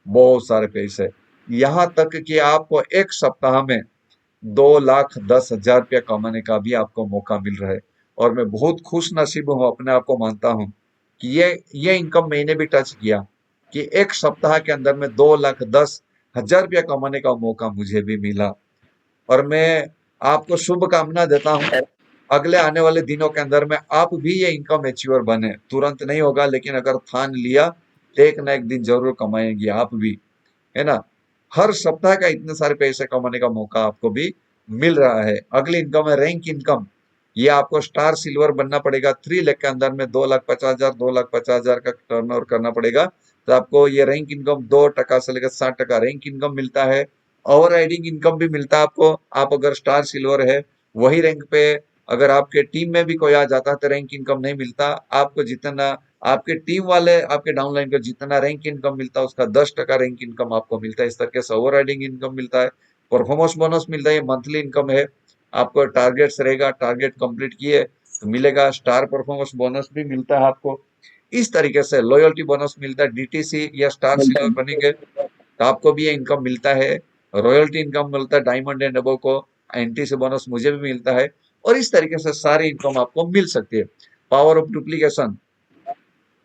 बहुत सारे पैसे। यहाँ तक कि आपको एक सप्ताह में 2,10,000 रुपया कमाने का भी आपको मौका मिल रहा है। और मैं बहुत खुश नसीब हूँ, अपने आप को मानता हूँ कि ये इनकम मैंने भी टच किया, कि एक सप्ताह के अंदर में 2,10,000 रुपया कमाने का मौका मुझे भी मिला। और मैं आपको शुभकामना देता हूँ, अगले आने वाले दिनों के अंदर में आप भी ये इनकम अचीवर बने। तुरंत नहीं होगा, लेकिन अगर ठान लिया तो एक ना एक दिन जरूर कमाएंगे आप भी, है ना। हर सप्ताह का इतने सारे पैसे कमाने का मौका आपको भी मिल रहा है। अगली इनकम है रैंक इनकम। ये आपको स्टार सिल्वर बनना पड़ेगा। 3 लाख के अंदर में 2,50,000, 2,50,000 का टर्नओवर करना पड़ेगा, तो आपको ये रैंक इनकम 2% से लेकर 60% रैंक इनकम मिलता है। ओवर राइडिंग इनकम भी मिलता है आपको। आप अगर स्टार सिल्वर है, वही रैंक पे अगर आपके टीम में भी कोई आ जाता है तो रैंक इनकम नहीं मिलता आपको। जितना आपके टीम वाले आपके डाउनलाइन को जितना रैंक इनकम मिलता है, उसका 10% रैंक इनकम आपको मिलता है। इस तरह से ओवर राइडिंग इनकम मिलता है, परफॉर्मेंस बोनस मिलता है, ये मंथली इनकम है। आपको टारगेट्स रहेगा, टारगेट कंप्लीट किए तो मिलेगा। स्टार परफॉर्मेंस बोनस भी मिलता है आपको। इस तरीके से लॉयल्टी बोनस मिलता है। डीटीसी या स्टार सिल्वर बनेंगे तो आपको भी ये इनकम मिलता है। रॉयल्टी इनकम मिलता है डायमंड एंड अबव को। एंटी से बोनस मुझे भी मिलता है। और इस तरीके से सारी इनकम आपको मिल सकती है। पावर ऑफ डुप्लीकेशन,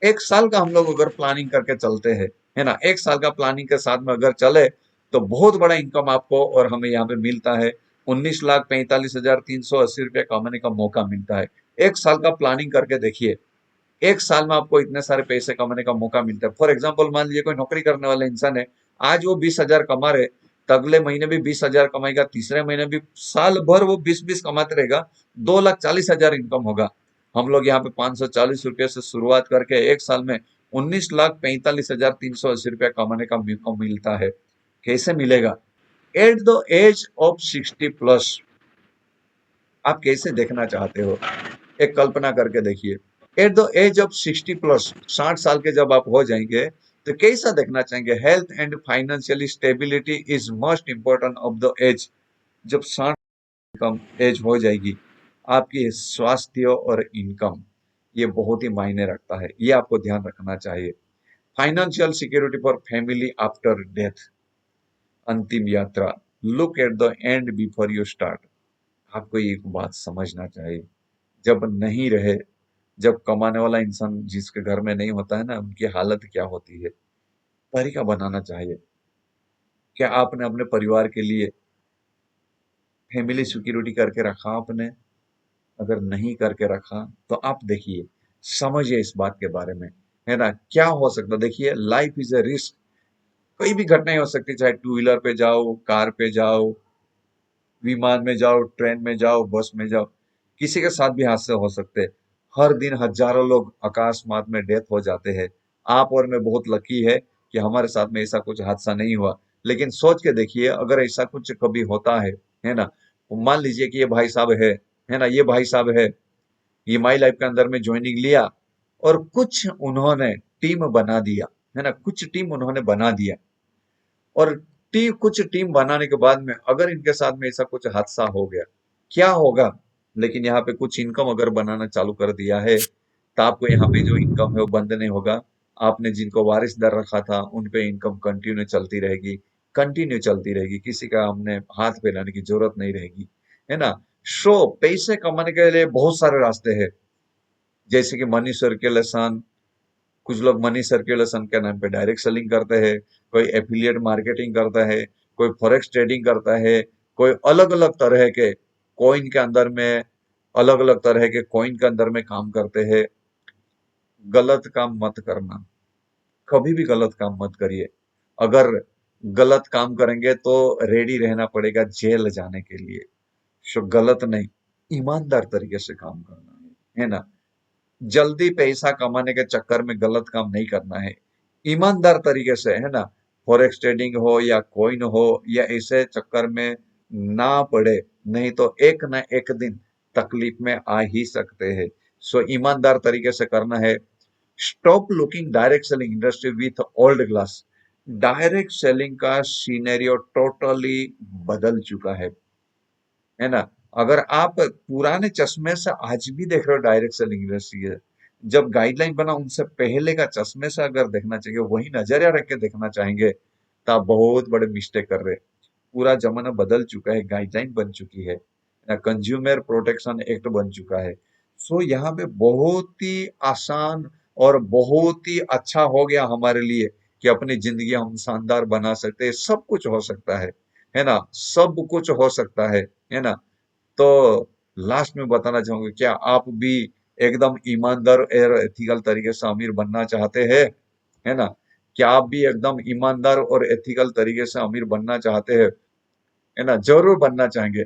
एक साल का हम लोग अगर प्लानिंग करके चलते हैं, है ना, एक साल का प्लानिंग के साथ में अगर चले तो बहुत बड़ा इनकम आपको और हमें यहाँ पे मिलता है। 19,45,380 रुपया कमाने का मौका मिलता है। एक साल का प्लानिंग करके देखिए, एक साल में आपको इतने सारे पैसे कमाने का मौका मिलता है। फॉर एग्जाम्पल, मान लीजिए कोई नौकरी करने वाला इंसान है, आज वो 20,000 कमा रहे, तो अगले महीने भी 20,000 कमाएगा, तीसरे महीने भी, साल भर वो 20-20 कमाते रहेगा, 2,40,000 इनकम होगा। हम लोग यहाँ पे 540 रुपये से शुरुआत करके एक साल में 19,45,380 रुपया कमाने का मौका मिलता है। कैसे मिलेगा? एट द एज ऑफ 60+, आप कैसे देखना चाहते हो? एक कल्पना करके देखिए। एट द एज ऑफ 60+, 60 साल के जब आप हो जाएंगे, तो कैसा देखना चाहेंगे? Health and financially stability is most important of the age. जब 60 कम एज हो जाएगी, आपकी स्वास्थ्य और इनकम ये बहुत ही मायने रखता है, ये आपको ध्यान रखना चाहिए। Financial security for family after death, अंतिम यात्रा, look at the end before you start. आपको एक बात समझना चाहिए, जब नहीं रहे, जब कमाने वाला इंसान जिसके घर में नहीं होता है ना, उनकी हालत क्या होती है। तरीका बनाना चाहिए। क्या आपने अपने परिवार के लिए फैमिली सिक्योरिटी करके रखा आपने? अगर नहीं करके रखा तो आप देखिए, समझिए इस बात के बारे में, है ना। क्या हो सकता है? देखिए, लाइफ इज ए रिस्क। कोई भी घटनाएं हो सकती है, चाहे टू व्हीलर पे जाओ, कार पे जाओ, विमान में जाओ, ट्रेन में जाओ, बस में जाओ, किसी के साथ भी हादसे हो सकते हैं। हर दिन हजारों लोग अकस्मात में डेथ हो जाते हैं। आप और मैं बहुत लकी है कि हमारे साथ में ऐसा कुछ हादसा नहीं हुआ। लेकिन सोच के देखिए, अगर ऐसा कुछ कभी होता है ना, तो मान लीजिए कि ये भाई साहब है ना, ये भाई साहब ये माई लाइफ के अंदर में ज्वाइनिंग लिया और कुछ उन्होंने टीम बना दिया, है ना, कुछ टीम उन्होंने बना दिया। और कुछ टीम बनाने के बाद में अगर इनके साथ में ऐसा कुछ हादसा हो गया, क्या होगा? लेकिन यहाँ पे कुछ इनकम अगर बनाना चालू कर दिया है, तो आपको यहाँ पे जो इनकम है वो बंद नहीं होगा। आपने जिनको वारिसदार रखा था, उन पे इनकम कंटिन्यू चलती रहेगी, कंटिन्यू चलती रहेगी। किसी का हमने हाथ फैलाने की जरूरत नहीं रहेगी, है ना। पैसे कमाने के लिए बहुत सारे रास्ते हैं, जैसे कि मनी सर्कुलेशन। कुछ लोग मनी सर्कुलेशन के नाम पे डायरेक्ट सेलिंग करते हैं, कोई एफिलिएट मार्केटिंग करता है, कोई फॉरेक्स ट्रेडिंग करता है, कोई अलग अलग तरह के कॉइन के अंदर में, अलग अलग तरह के कॉइन के अंदर में काम करते हैं। गलत काम मत करना, कभी भी गलत काम मत करिए। अगर गलत काम करेंगे तो रेडी रहना पड़ेगा जेल जाने के लिए। सो गलत नहीं, ईमानदार तरीके से काम करना है ना। जल्दी पैसा कमाने के चक्कर में गलत काम नहीं करना है, ईमानदार तरीके से, है ना। फॉरेक्स ट्रेडिंग हो या कॉइन हो, या ऐसे चक्कर में ना पड़े, नहीं तो एक ना एक दिन तकलीफ में आ ही सकते हैं। सो ईमानदार तरीके से करना है। Stop looking direct selling industry with old glass. Direct selling का सीनेरियो टोटली बदल चुका है ना। अगर आप पुराने चश्मे से आज भी देख रहे हो डायरेक्ट सेलिंग इंडस्ट्री है जब गाइडलाइन बना उनसे पहले का चश्मे से अगर देखना चाहिए, वही नजरिया रख के देखना चाहेंगे, तो आप बहुत बड़े मिस्टेक कर रहे हैं। पूरा जमाना बदल चुका है, गाइडलाइन बन चुकी है ना, कंज्यूमर प्रोटेक्शन एक्ट बन चुका है। सो यहाँ पे बहुत ही आसान और बहुत ही अच्छा हो गया हमारे लिए कि अपनी जिंदगी हम शानदार बना सकते हैं, सब कुछ हो सकता है ना, सब कुछ हो सकता है ना। तो लास्ट में बताना चाहूंगा, क्या आप भी एकदम ईमानदार और एथिकल तरीके से अमीर बनना चाहते हैं, है ना? क्या आप भी एकदम ईमानदार और एथिकल तरीके से अमीर बनना चाहते हैं, है ना? जरूर बनना चाहेंगे।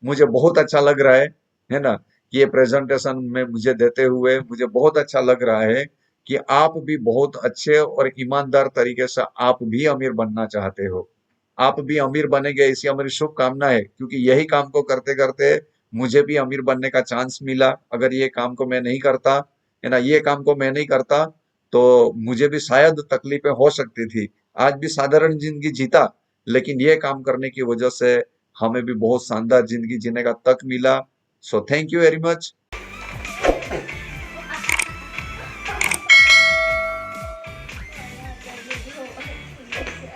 मुझे बहुत अच्छा लग रहा है ना? कि ये प्रेजेंटेशन में मुझे देते हुए मुझे बहुत अच्छा लग रहा है कि आप भी बहुत अच्छे और ईमानदार तरीके से आप भी अमीर बनना चाहते हो। आप भी अमीर बनेंगे, ऐसी हमारी शुभकामना है, क्योंकि यही काम को करते करते मुझे भी अमीर बनने का चांस मिला। अगर ये काम को मैं नहीं करता, है ना, ये काम को मैं नहीं करता, तो मुझे भी शायद तकलीफें हो सकती थी। आज भी साधारण जिंदगी जीता, लेकिन ये काम करने की वजह से हमें भी बहुत शानदार जिंदगी जीने का तक मिला। So thank you very much.